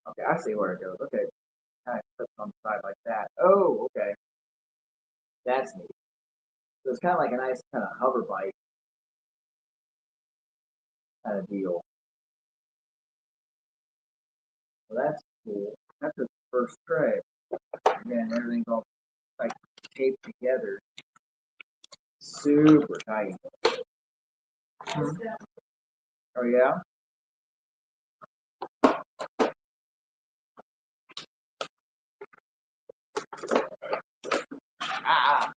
okay, I see where it goes. Okay, kind of sits on the side like that. Oh, okay, that's neat. So it's kind of like a nice kind of hover bike kind of deal. So that's cool. That's the first tray. Again, everything's all like taped together. Super tight. Oh yeah. Ah.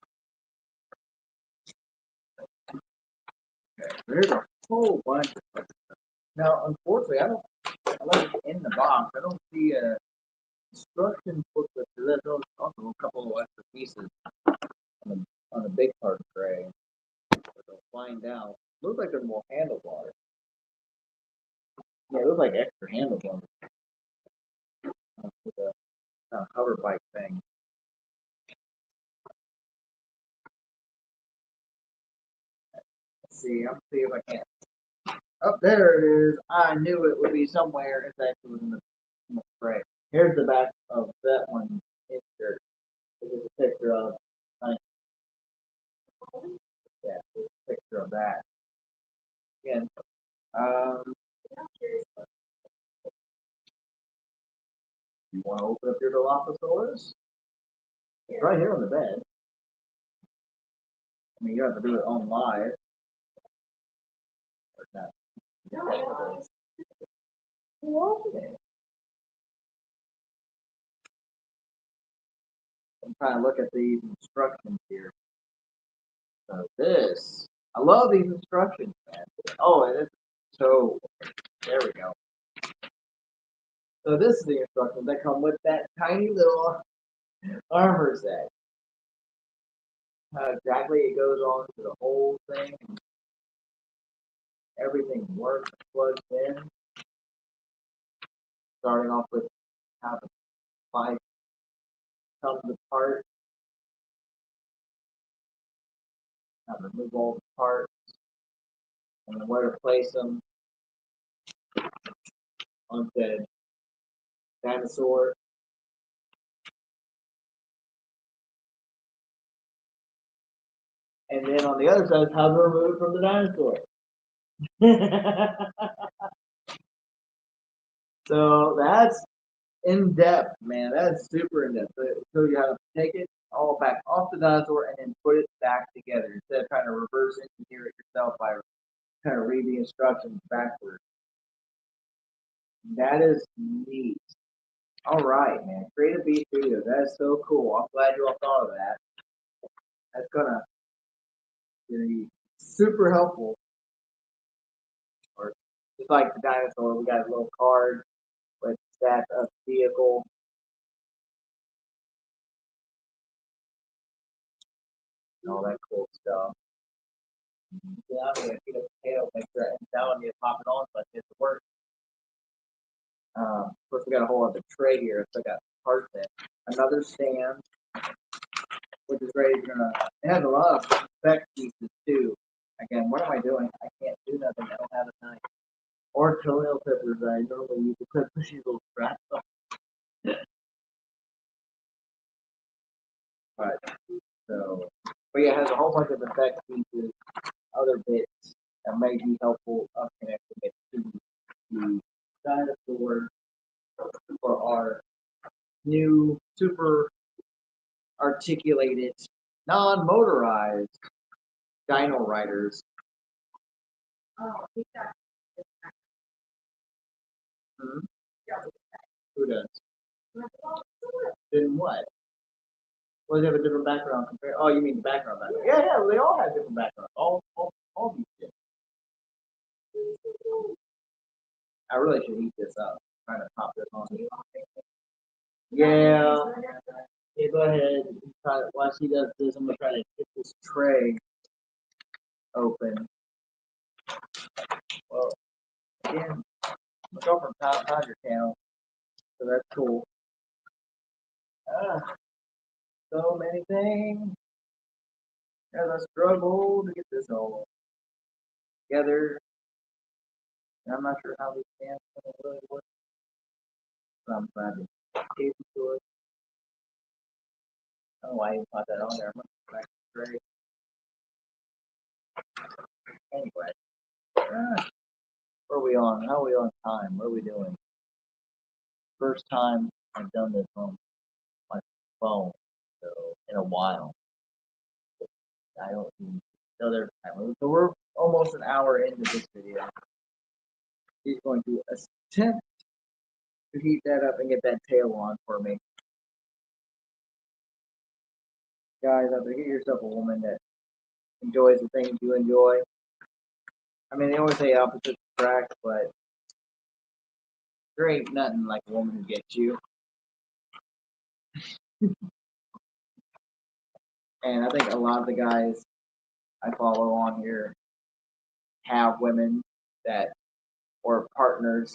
Okay. There's a whole bunch of stuff. Now, unfortunately, I left it in the box. I don't see a instruction booklet for this. There's also a couple of extra pieces on the big part of the tray. But they'll find out. Looks like they're more handlebars. Yeah, it looks like extra handles on it. With a hover bike thing. Let's see, I'll see if I can. Oh, there it is. I knew it would be somewhere. It's actually in the spray. Here's the back of that one insert. There's a picture of. I Yeah, there's a picture of that. Again, um, you want to open up your Dilophosaurus? It's right here on the bed. I mean, you don't have to do it on live. Or not. You open it. I'm trying to look at these instructions here. So this, I love these instructions, man. Oh, and it's so, there we go. So this is the instructions that come with that tiny little armor set. How exactly it goes on to the whole thing. Everything works, plugs in. Starting off with how the pipe comes apart, how to remove all the parts, and then where to place them on the dinosaur. And then on the other side is how to remove it from the dinosaur. So that's in depth, man. That's super in depth. It shows you how to take it all back off the dinosaur and then put it back together instead of trying to reverse engineer it yourself by trying to read the instructions backwards. That is neat. All right, man. Creative B Studios. That is so cool. I'm glad you all thought of that. That's gonna be super helpful. Or just like the dinosaur, we got a little card with that vehicle. And all that cool stuff. Yeah, I'm gonna get a tail, make sure and down me to pop it on so I get to work. Of course, we got a whole other tray here. So I got parts in. Another stand, which is great. It has a lot of spec pieces too. Again, what am I doing? I can't do nothing. I don't have a knife. Or toenail clippers. I normally use to clip these little straps on. But so, but yeah, it has a whole bunch of effect pieces, other bits that may be helpful of connecting it to the dinosaur for our new super articulated, non-motorized dino riders. Oh, we got this. Hmm? Yeah. Who does? Then what? Well, they have a different background compared. Oh, you mean the background? Yeah, yeah. They all have different backgrounds. All these kids. I really should eat this up. I'm trying to pop this on. Yeah. Yeah, go ahead. While she does this, I'm gonna try to get this tray open. Well, again, my girlfriend found your channel, so that's cool. Ah, so many things. As I struggle to get this all together, and I'm not sure how these stands really work, but I'm glad to gave it to us. I don't know why you put that on there. I'm gonna back straight. Anyway, where are we on? How are we on time? What are we doing? First time I've done this on my phone, so in a while. I don't even know their time. So we're almost an hour into this video. He's going to attempt to heat that up and get that tail on for me. Guys, out there, get yourself a woman that enjoys the things you enjoy. I mean, they always say opposites attract, but there ain't nothing like a woman who gets you. And I think a lot of the guys I follow on here have women that or partners,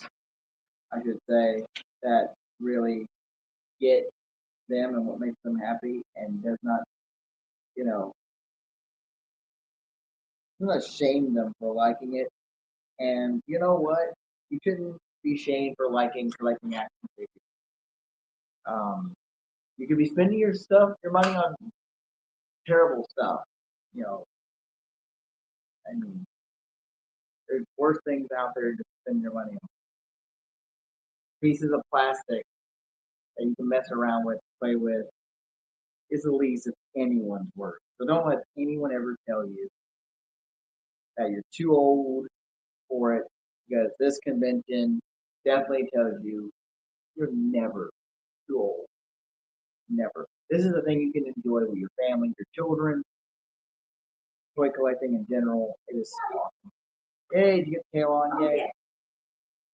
I should say, that really get them and what makes them happy and does not, you know, does not shame them for liking it. And you know what? You shouldn't be shamed for liking collecting action figures. Um, you could be spending your money on terrible stuff. You know, I mean, there's worse things out there to spend your money on. Pieces of plastic that you can mess around with, play with, is the least of anyone's work. So don't let anyone ever tell you that you're too old for it, because this convention definitely tells you you're never too old. Never. This is a thing you can enjoy with your family, your children, toy collecting in general. It is awesome. Hey, did you get the tail on? Oh, Yay. yeah.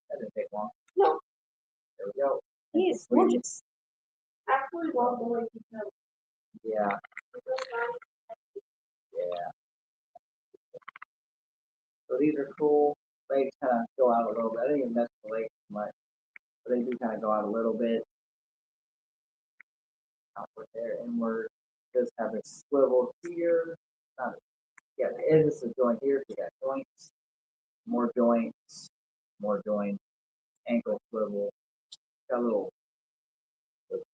That didn't take long. No, There we go. he is gorgeous. Absolutely love the way he goes. Yeah, yeah. So these are cool. Legs kind of go out a little bit. I didn't even mess with the legs too much, but they do kind of go out a little bit. Outward there, inward. Does have a swivel here. Not a, yeah, the edge is a joint here. So you got joints, more joints, ankle swivel. Got a little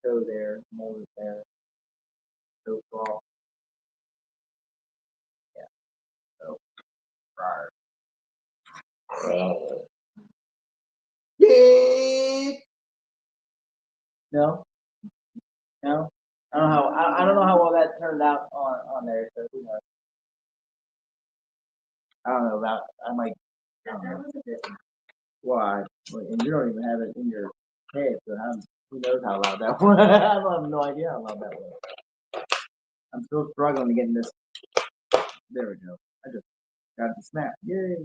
toe there, molded there, toe claw. Yeah, so right. No, no. I don't know how well that turned out on there. So who knows? I don't know about. I might. I don't know. Why? Well, and you don't even have it in your head, so who knows how loud that was? I have no idea how loud that was. I'm still struggling to get in this. There we go. I just got the snap. Yay!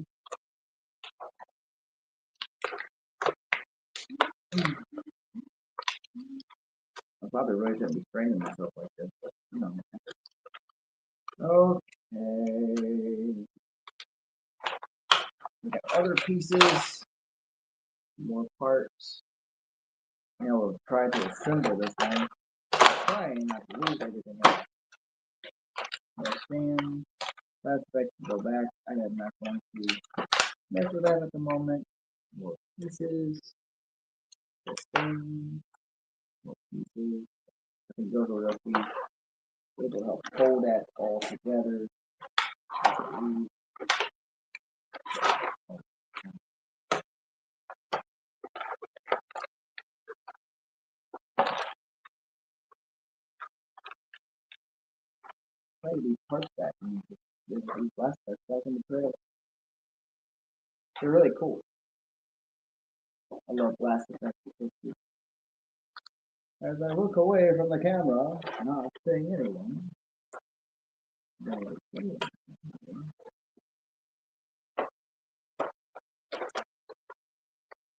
I probably really shouldn't be straining myself like this, but you know. Okay. We got other pieces, more parts. You know, we'll try to assemble this thing. Trying not to lose everything else. Stand. That's back to go back. I am not going to mess with that at the moment. More pieces. This thing. More pieces. I think those will be able to help hold that all together. Play these parts back and these last parts back in the tray. They're really cool. I love blast effects. As I look away from the camera, not seeing anyone.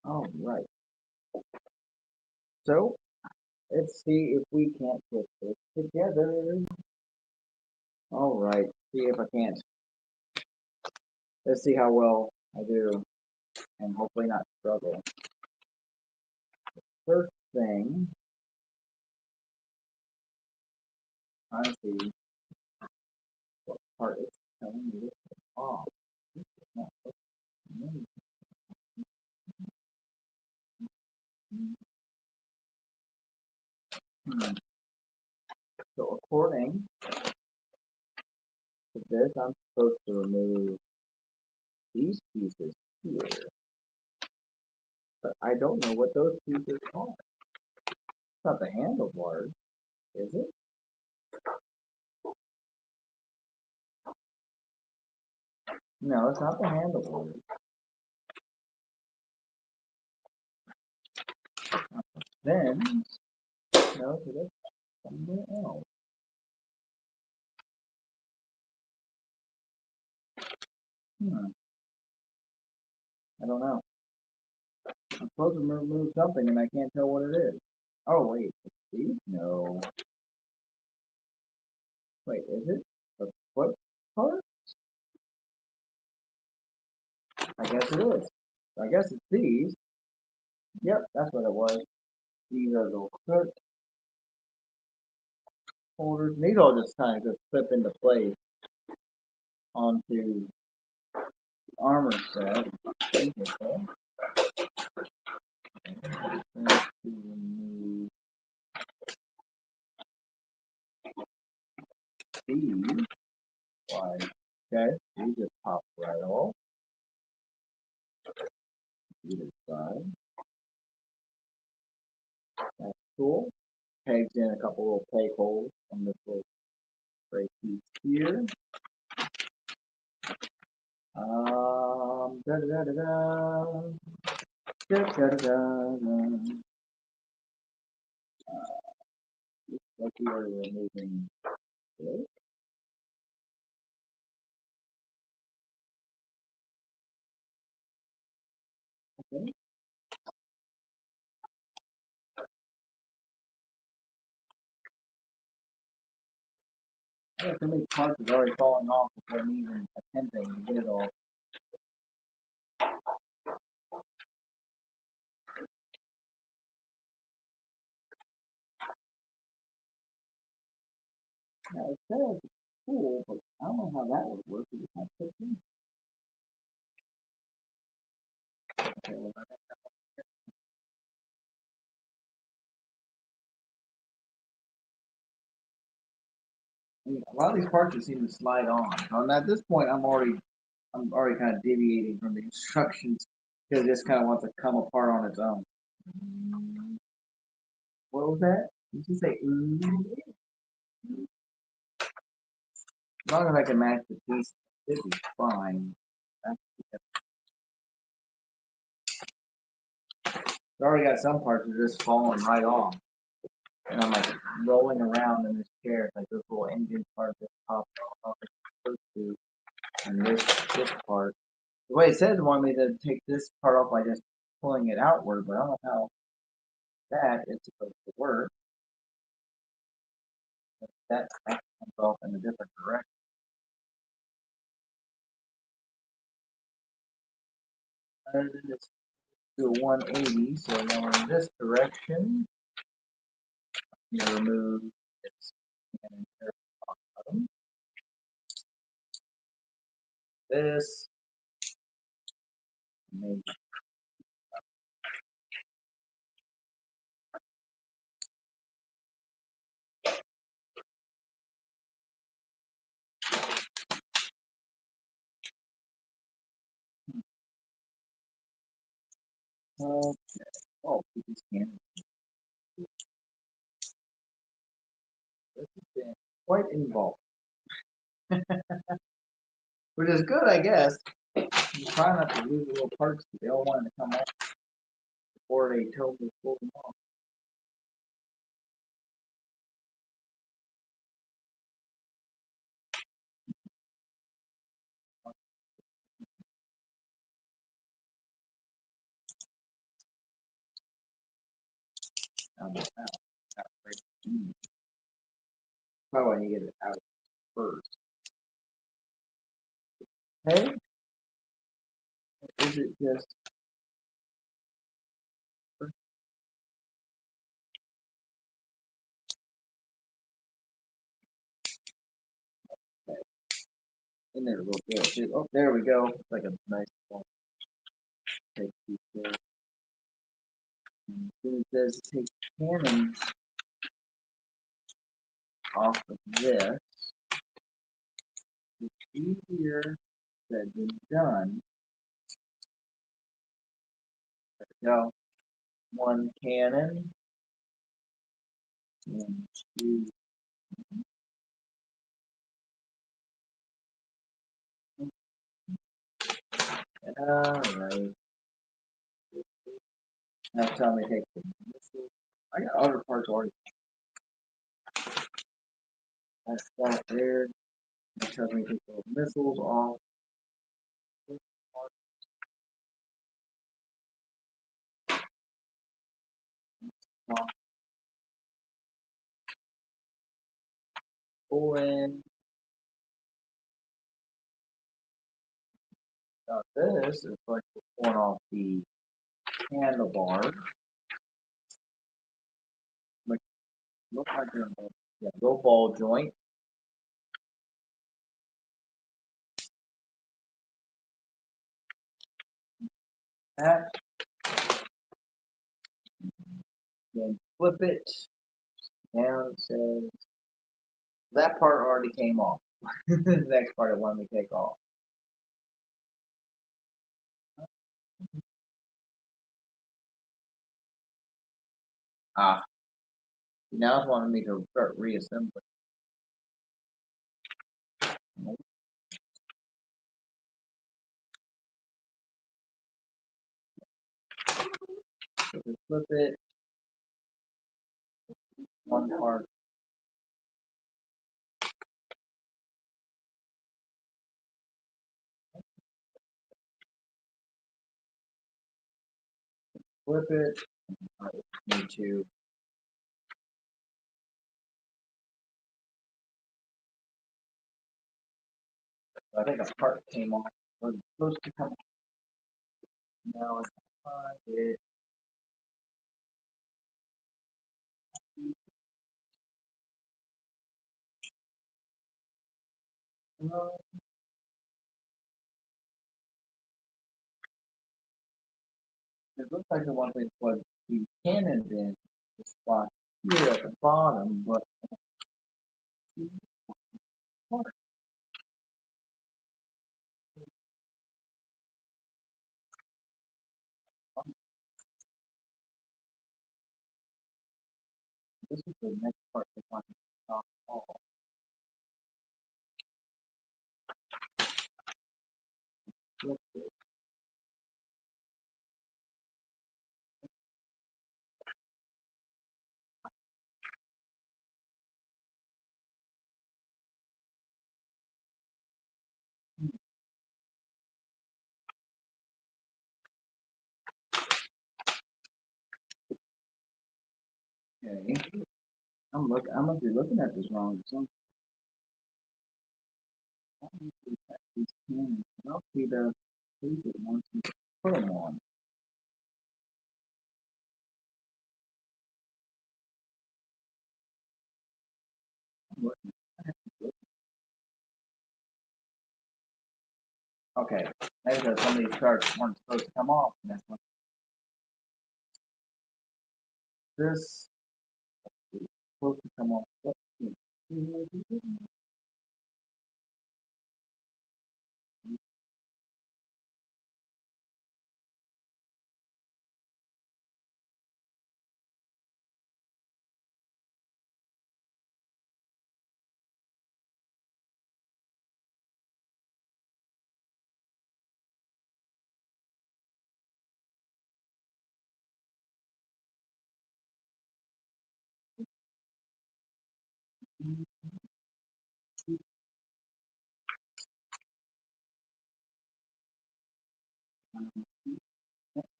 All right. So let's see if we can't put this together. All right. See if I can't. Let's see how well I do, and hopefully not struggle. First thing, I see what part is telling me to put off. This is not looking So according to this, I'm supposed to remove these pieces here, but I don't know what those pieces are. It's not the handlebars, is it? No, it's not the handlebars. Then, no, so that's somewhere else. I don't know. I'm supposed to remove something and I can't tell what it is. Oh, wait. It's these? No. Wait, is it the foot part? I guess it is. I guess it's these. Yep, that's what it was. These are the clip holders. And these all just kind of just clip into place onto the armor set. Okay. And to remove these. Why? Okay, these just pop right off. Either side. That's cool. Pegs in a couple little peg holes on this little gray piece here. Da da da da da. Da da da da. Looks like we are removing this. Okay. I got so many parts that's already falling off before me even attempting to get it all. Now it says it's cool, but I don't know how that would work. It just kind of fits in. Okay, well, I mean, a lot of these parts just seem to slide on. And at this point, I'm already kind of deviating from the instructions because it just kind of wants to come apart on its own. What was that? Did you say ooh? As long as I can match the piece, this is fine. I've already got some parts that are just falling right off. And I'm like rolling around in this chair. It's like this little engine part just popped off like it's supposed to. And this part. The way it says it wanted me to take this part off by just pulling it outward, but I don't know how that is supposed to work. That comes off in a different direction. And then let's do a 180. So now in this direction, you remove this and bottom. This. Maybe. Okay. Oh, we just can't. This has been quite involved. Which is good, I guess. You try not to lose the little parts because they all wanted to come off before they totally pulled them off. Out. Probably want to get it out first. Okay? Or is it just okay. In there a little bit? Oh, there we go. It's like a nice one. Take these there. And then it says take cannons off of this. It's easier said than done. There we go. One cannon and two. Alright. Next time we take the missiles. I got other parts already. That's that there. Next time we take those missiles off. Pull in. This is like pulling off the handlebar, which looks like a low ball joint. That, then flip it down. It says that part already came off. The next part it wanted me to take off. Ah, now it's wanting me to start reassembling. So just flip it, one part. Flip it. I need to. I think a part came off. Was supposed to come. Now it's find it. No. It looks like the one thing was the cannon bin the spot here at the bottom, but this is the next part that I want to talk about. Okay, I must be looking at this wrong. These cannons. I don't see the these are the ones you put them on. Okay, maybe because some of these cards weren't supposed to come off. And that's what this is supposed to come off. I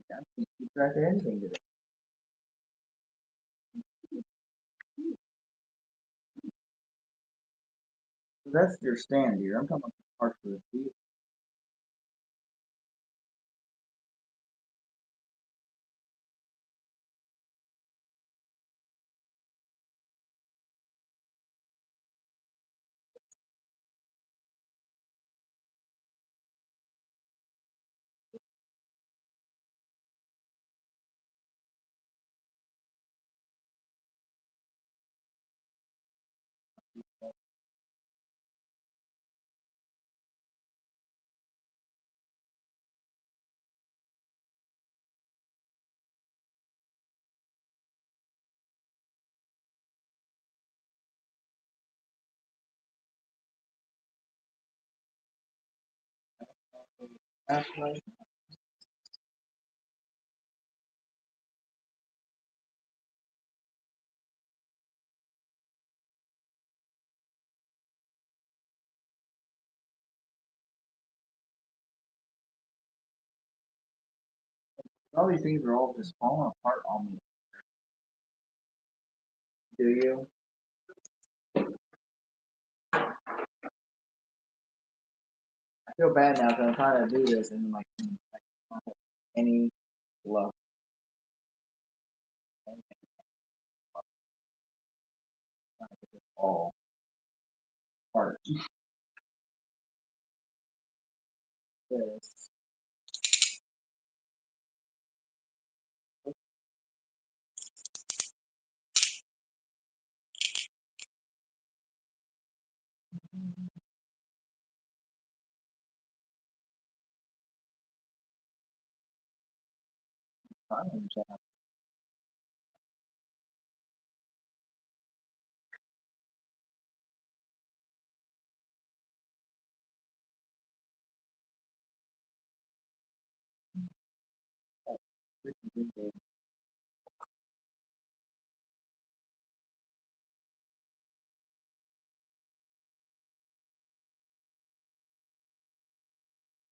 can't keep track of anything today. So that's your stand here. I'm talking about the parts of the vehicle. That's right. All these things are all just falling apart on me. Do you? feel bad now because I'm trying to do this and like I don't have any luck. All part. This.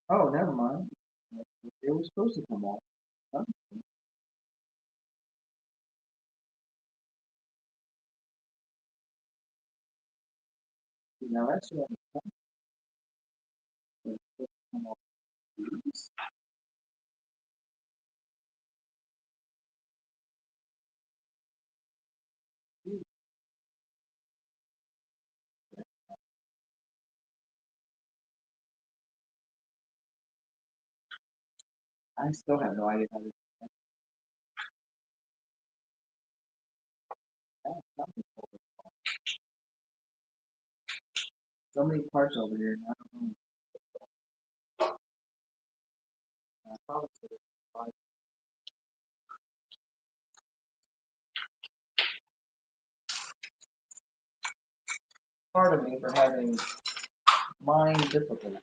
Oh, never mind. It was supposed to come off. Huh? Now that's what it's supposed to come off. I still have no idea how to do that. So many parts over here. I don't know. I probably should have part of me for having mind difficulty.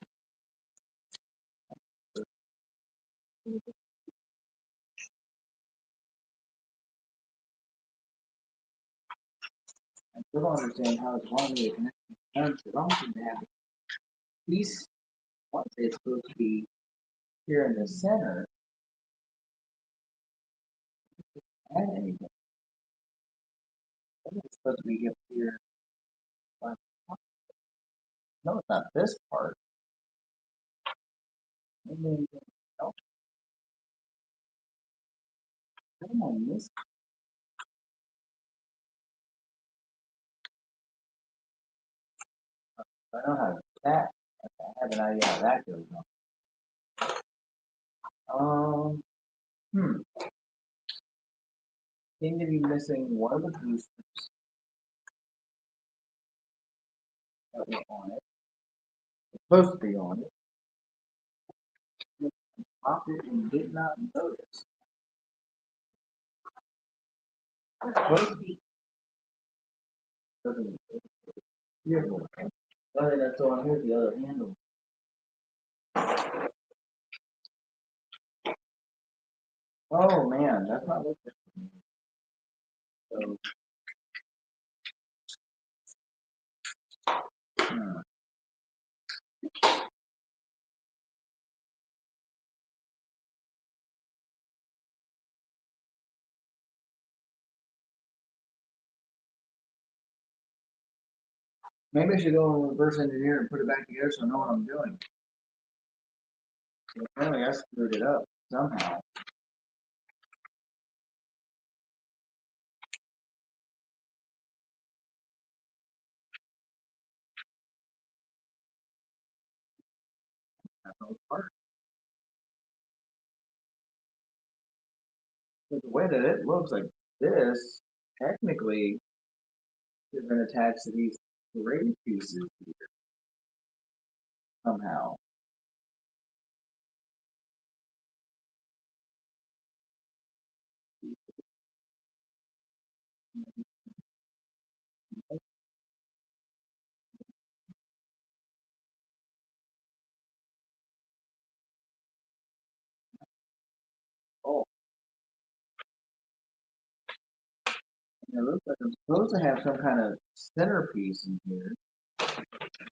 I still don't understand how it's wanting me to connect the parents. It don't seem to have a piece. Once it's supposed to be here in the center, and anything. It's supposed to be up here. But no, it's not this part. Maybe anything else. Come on, this. I don't know how that. I have an idea how that goes on. Seem to be missing one of the boosters that were on it. It's supposed to be on it. Popped it and did not notice. Supposed to be. Doesn't. Here. Oh, that's on here. The other handle. Oh man, that's not looking. So. Hmm. Maybe I should go and reverse engineer and put it back together so I know what I'm doing. Apparently I screwed it up somehow. That's all part. But the way that it looks like this, technically, is been attached to these gray pieces here somehow. Oh, and it looks like I'm supposed to have some kind of centerpiece in here.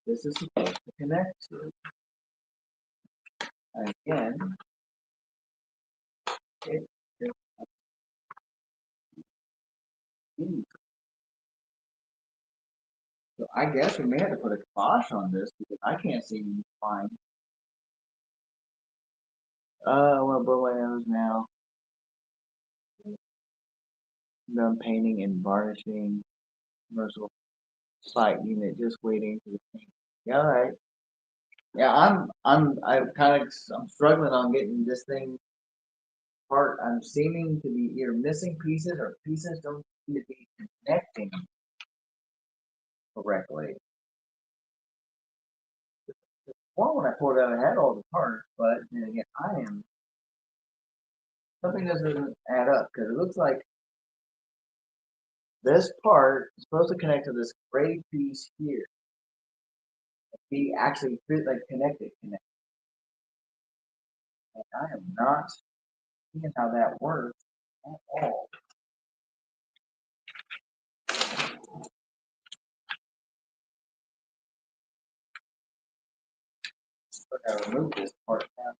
This is supposed to connect to. And again, it is huge. So I guess we may have to put a kibosh on this because I can't seem to find I want to blow my nose now. Done painting and varnishing. Commercial site unit just waiting for the paint. Yeah, all right. Yeah, I'm struggling on getting this thing apart. I'm seeming to be either missing pieces or pieces don't seem to be connecting correctly. Well, when I pulled it out, I had all the parts, but then again, something doesn't add up because it looks like this part is supposed to connect to this gray piece here. Be actually like connected. And I am not seeing how that works at all. So I gotta remove this part now.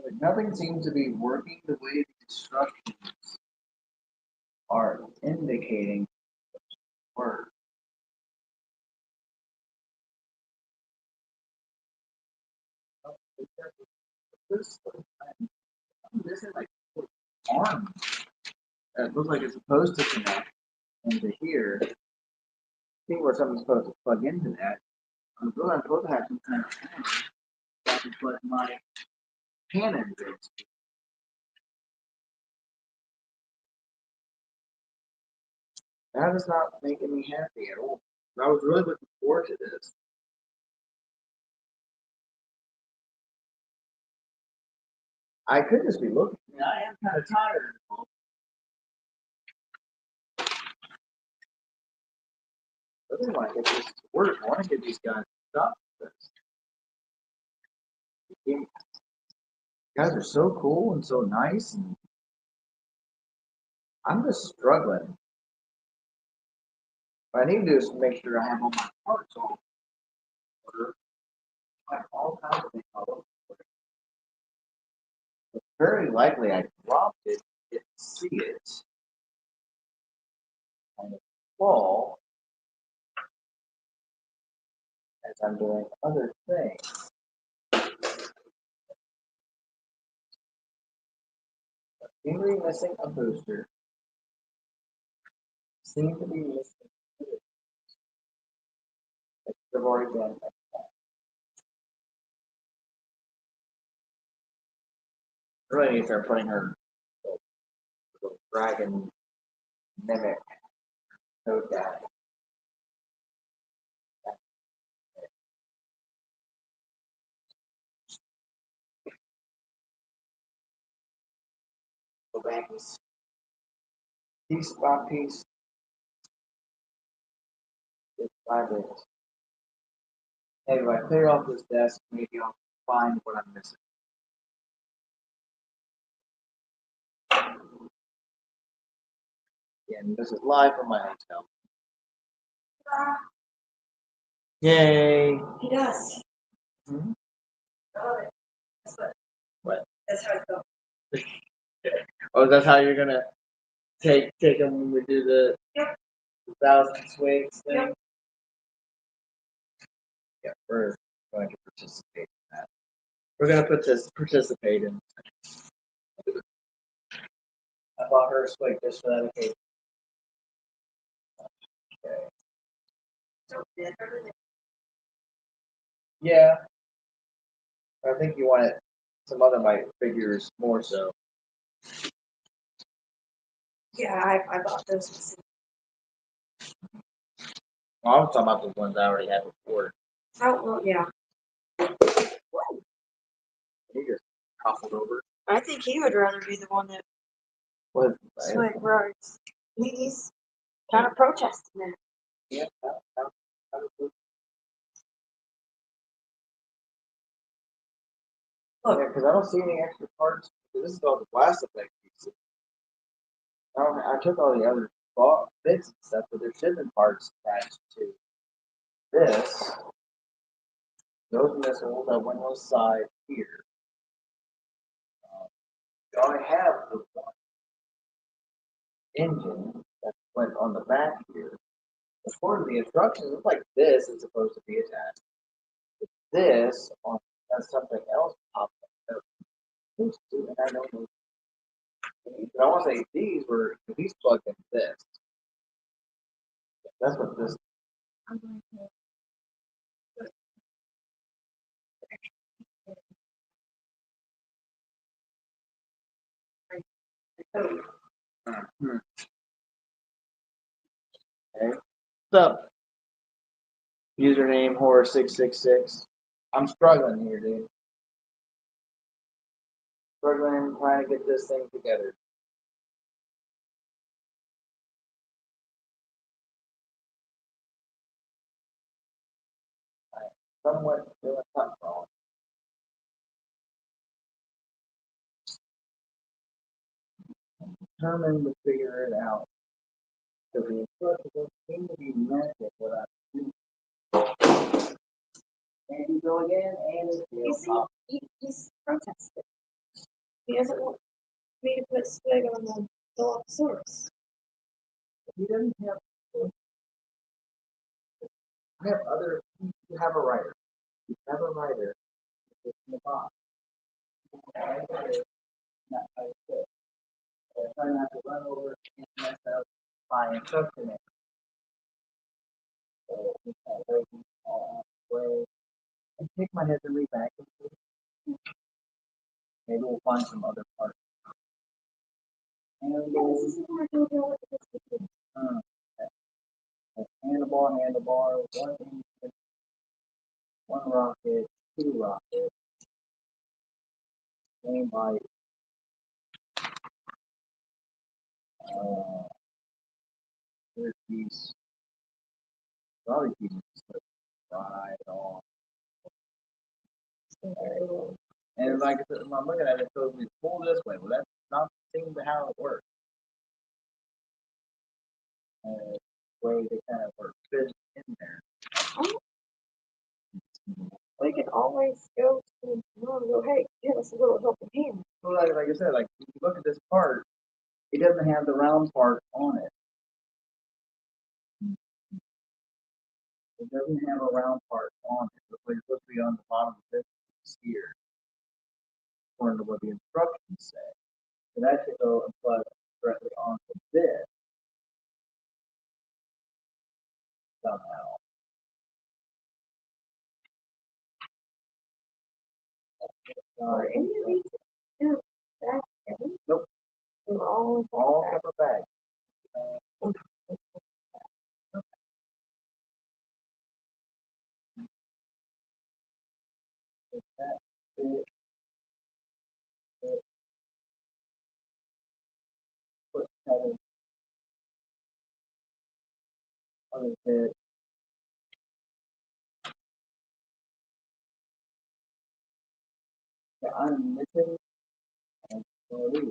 But nothing seems to be working the way the instructions are indicating work. This this is like arm. It looks like it's supposed to connect into here. See where something's supposed to plug into that. I'm supposed to have some kind of panel that I can put my Canon into. That is not making me happy at all. I was really looking forward to this. I could just be looking. I mean, I am kind of tired. I really want to get this to work. I want to get these guys stuff. You guys are so cool and so nice, and I'm just struggling. What I need to do is make sure I have all my parts all in order. I have all kinds of things all over. But very likely I dropped it, didn't see it, and it fall as I'm doing other things. Seem to be missing a booster. Seem to be missing. They've already done. Really need to start putting her little dragon mimic code down. Go back piece by piece. It's 5 minutes. Hey, if I clear off this desk, maybe I'll find what I'm missing. Yeah, and this is live from my hotel. Yay! He does. Hmm? Oh, that's What? that's how it goes. Oh, that's how you're gonna take them when we do the Yep. 1,000 swigs thing? Yep. Yeah, we're going to participate in that. We're gonna participate in. I bought her a swig just for that occasion. Okay. So then everything. Yeah, I think you wanted some other my figures more so. Yeah, I bought those. Well, I was talking about the ones I already had before. Oh well, yeah. He just toppled over. I think he would rather be the one that What? swing rights. He's kind of protesting that. Yeah. Look. Yeah, because I don't see any extra parts. This is all the blast effect pieces. I took all the other bits and stuff, but there should have been parts attached to this. Those missiles that went on the side here. I only have the one engine that went on the back here. According to the instructions, it's like this is supposed to be attached. This on has something else popped up. And I don't know. But I want to say these were these plugged into this. That's what this. I'm going to code. Okay. What's up? Username horror666. I'm struggling here, dude. Struggling trying to get this thing together. I somewhat doing something wrong. Determined to figure it out. So the instructions don't seem to be matching what I do. And you go again, and it's You see, he's protested. He doesn't want me to put Swig on the Dilophosaurus. He doesn't have. I have other. You have a writer. You have a writer. It's in the box. Not how you fit. I try not to run over and mess up my instruction. So just kind of breaking all out of the way. And take my head and read back. Maybe we'll find some other parts. And This is more detailed with this. handlebar, one engine, one rocket, two rockets, main light, third piece, probably pieces, right on. And like I said, when I'm looking at it, it shows me to pull this way. Well, that's not seem to how it works. And the way they kind of work fit in there. We can always go to Mom and go, hey, give us a little helping hand. So like I said, like if you look at this part, it doesn't have the round part on it. It doesn't have a round part on it. It's supposed to be on the bottom of this piece here, according to what the instructions say. So that should go and plug directly onto this somehow. Or any of these. Yeah, that's it. Nope. They're all Separate bags. That fit, put that other bit. That I'm missing. And so these.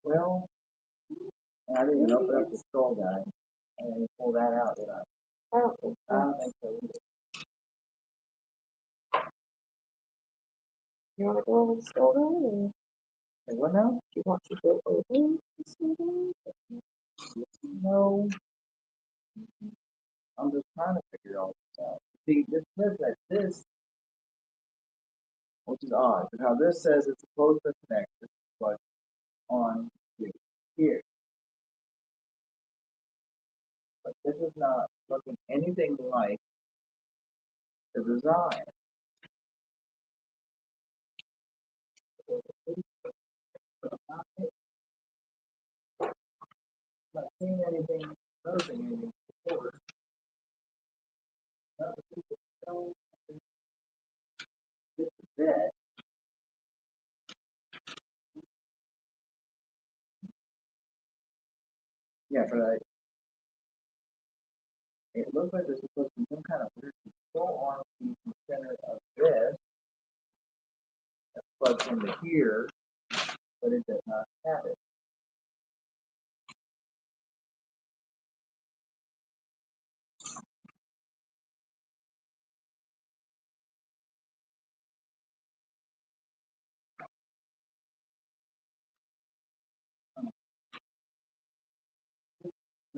Well, I didn't even open up the skull guy and pull that out, did I? I don't think I so. don't think so either. You want to go over the skull gun, or Hey, what now? do you want to go over the skull gun? No. I'm just trying to figure all this out. See, this says that this, which is odd, but how this says it's supposed to connect this plug on to here. But this is not looking anything like the design. Not seeing anything, noticing anything before. Not the people know this is it. Yeah, but it looks like there's supposed to be some kind of weird control arm piece in the center of this that plugs into here, but it does not have it.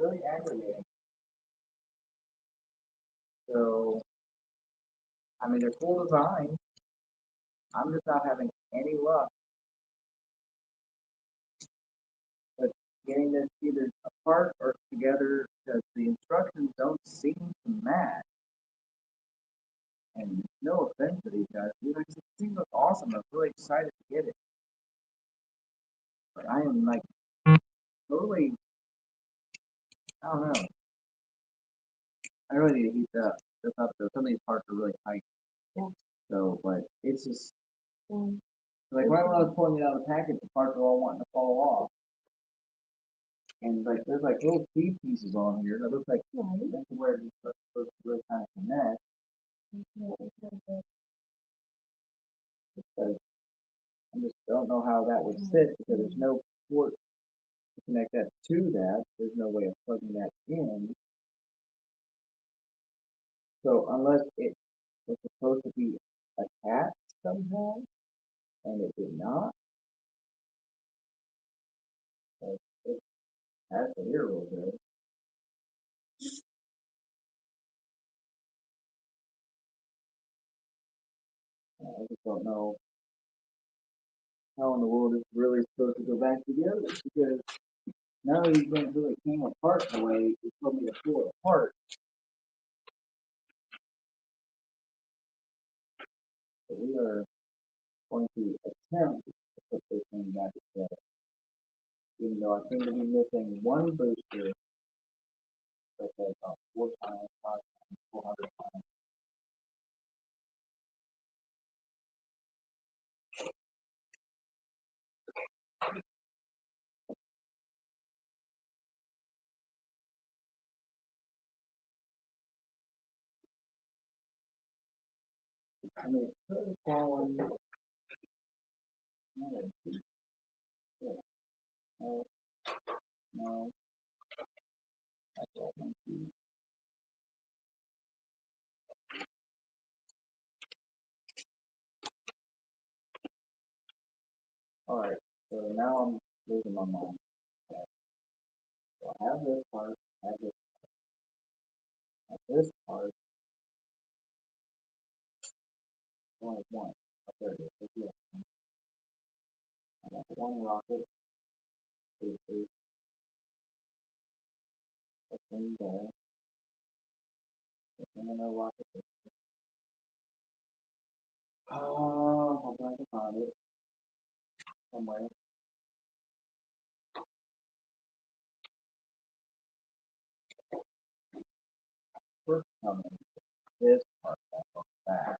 really aggravating. So, I mean, they're cool design. I'm just not having any luck with getting this either apart or together because the instructions don't seem to match. And no offense to these guys, these things look awesome. I'm really excited to get it. But I am like totally, I don't know. I really need to heat this up though. Some of these parts are really tight. Yeah. So, but it's just Um, like right when I was pulling it out of the package, the parts are all wanting to fall off. And like there's like little key pieces on here that look like that's where it's supposed to really kind of connect. Because I just don't know how that would sit because there's no port to connect that to that. There's no way of plugging that in. So unless it was supposed to be attached somehow and it did not, it has the ear real good. I just don't know how in the world it's really supposed to go back together because now these things really came apart the way you told me to pull it apart. So we are going to attempt to put this thing back together. Even though I seem to be missing one booster that says 4 times, 5 times, 400 times. I mean, it could have fallen. Yeah, no, no, that's all. Thank you. All right, so now I'm losing my mind. Okay. So I have this part, I have this part, only one. Oh, there it is. It's I got one rocket, is a thing there, and then a rocket. Oh, I'm trying to find it somewhere. First coming, this part back on the back.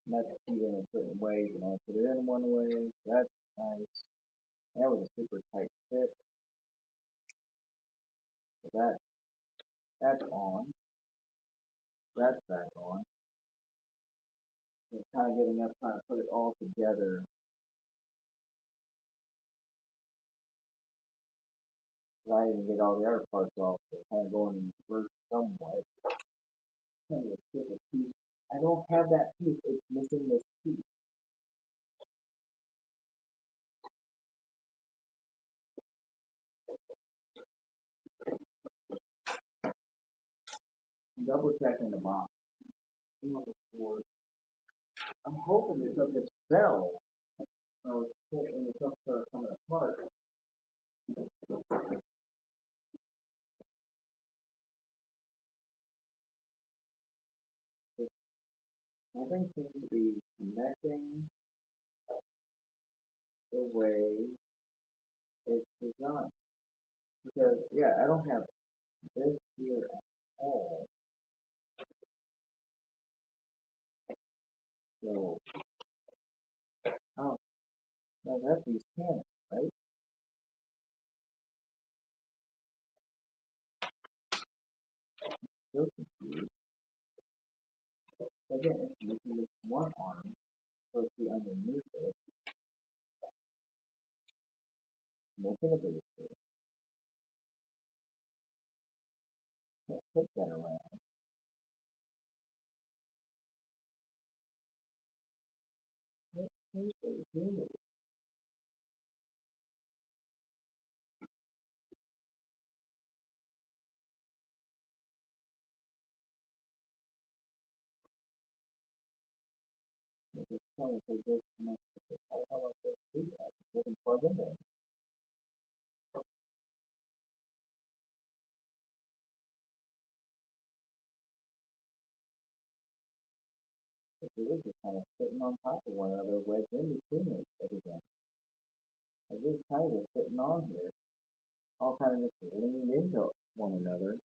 And that's keyed in a certain way. You know, put it in one way. That's nice. That was a super tight fit. So that's on. That's back on. It's kind of getting up, trying to put it all together. So I didn't get all the other parts off. So kind of going in reverse somewhat. Kind of skip a piece. I don't have that piece. It's missing this piece. Double checking the box. I'm hoping it doesn't sell. So when the stuff starts coming apart. Nothing seems to be connecting the way it's designed. Because, yeah, I don't have this here at all. So, oh, no, that's these cannons, right? So confused. So again, it's missing this one arm supposed to be underneath it, missing a booster. Can't put that around. Here's the humor. tell if they disconnect it. How about this? They can plug in there. If they were just kind of sitting on top of one another, wedged in between it, everything. Like this tire is sitting on here, all kind of just leaned into one another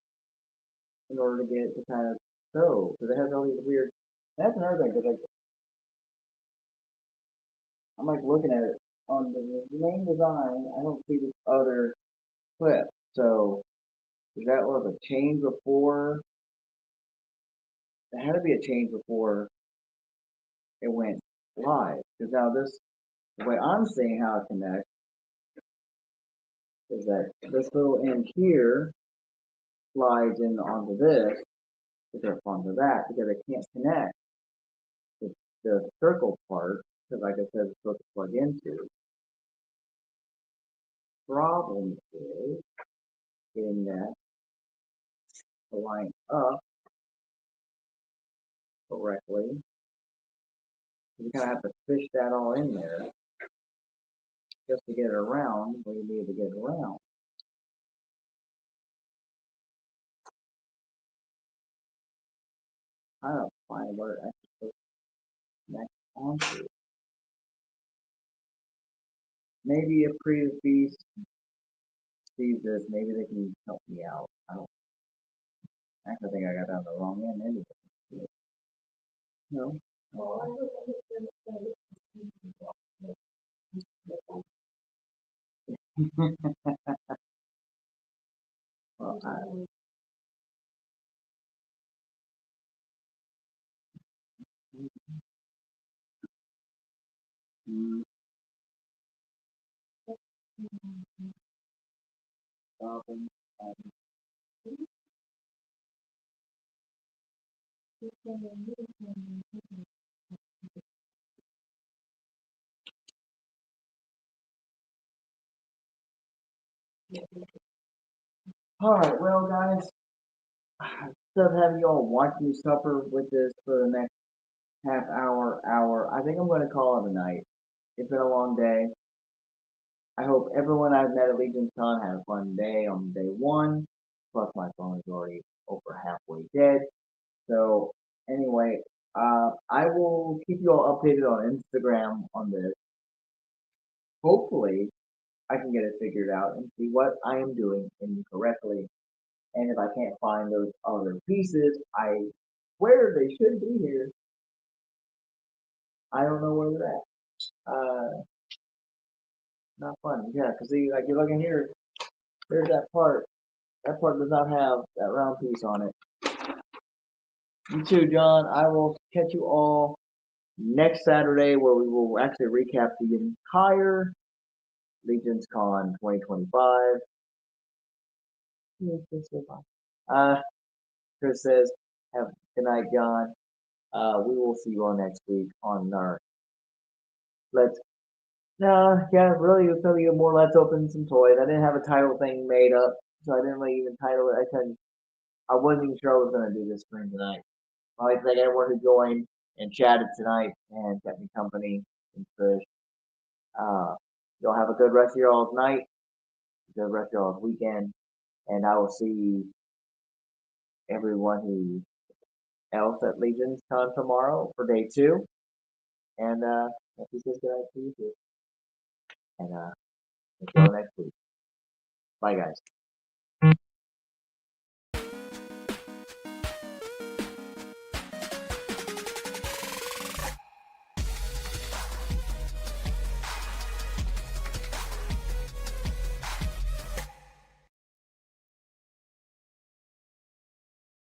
in order to get it to kind of show. Because it has all these weird. That's another thing. Because like I'm like looking at it on the main design, I don't see this other clip. So is that was a change before? There had to be a change before it went live. Because now this, the way I'm seeing how it connects is that this little end here slides in onto this, or onto that, because it can't connect the circle part, because like I said, it's supposed to plug into. Problem is getting that to line up correctly. You kind of have to fish that all in there just to get it around where you need to get it around. I don't find where it actually connects onto. Maybe if Creative Beast sees this, maybe they can help me out. I don't actually think I got down the wrong end anyway. No. Well, I hope I hit them Well, mm, problem, all right, well, guys, instead of having you all watch me suffer with this for the next half hour, I think I'm going to call it a night. It's been a long day. I hope everyone I've met at Legion's Con had a fun day on day one. Plus, my phone is already over halfway dead. So, anyway, I will keep you all updated on Instagram on this. Hopefully, I can get it figured out and see what I am doing incorrectly. And if I can't find those other pieces, I swear they should be here. I don't know where they're at. Not fun. Yeah, because see, like you're looking here, there's that part. That part does not have that round piece on it. You too, John. I will catch you all next Saturday where we will actually recap the entire Legion's Con 2025. Chris says, have good night, John. We will see you all next week on our Let's yeah, really it's gonna be more Let's Open Some Toys. I didn't have a title thing made up, so I didn't really even title it. I wasn't even sure I was gonna do this stream tonight. I'd like to thank everyone who joined and chatted tonight and kept me company and Trish. Y'all have a good rest of your all's night, good rest of your all's weekend, and I will see everyone who else at Legion's Con tomorrow for day two. And if you says good night to you too. And until next week. Bye guys.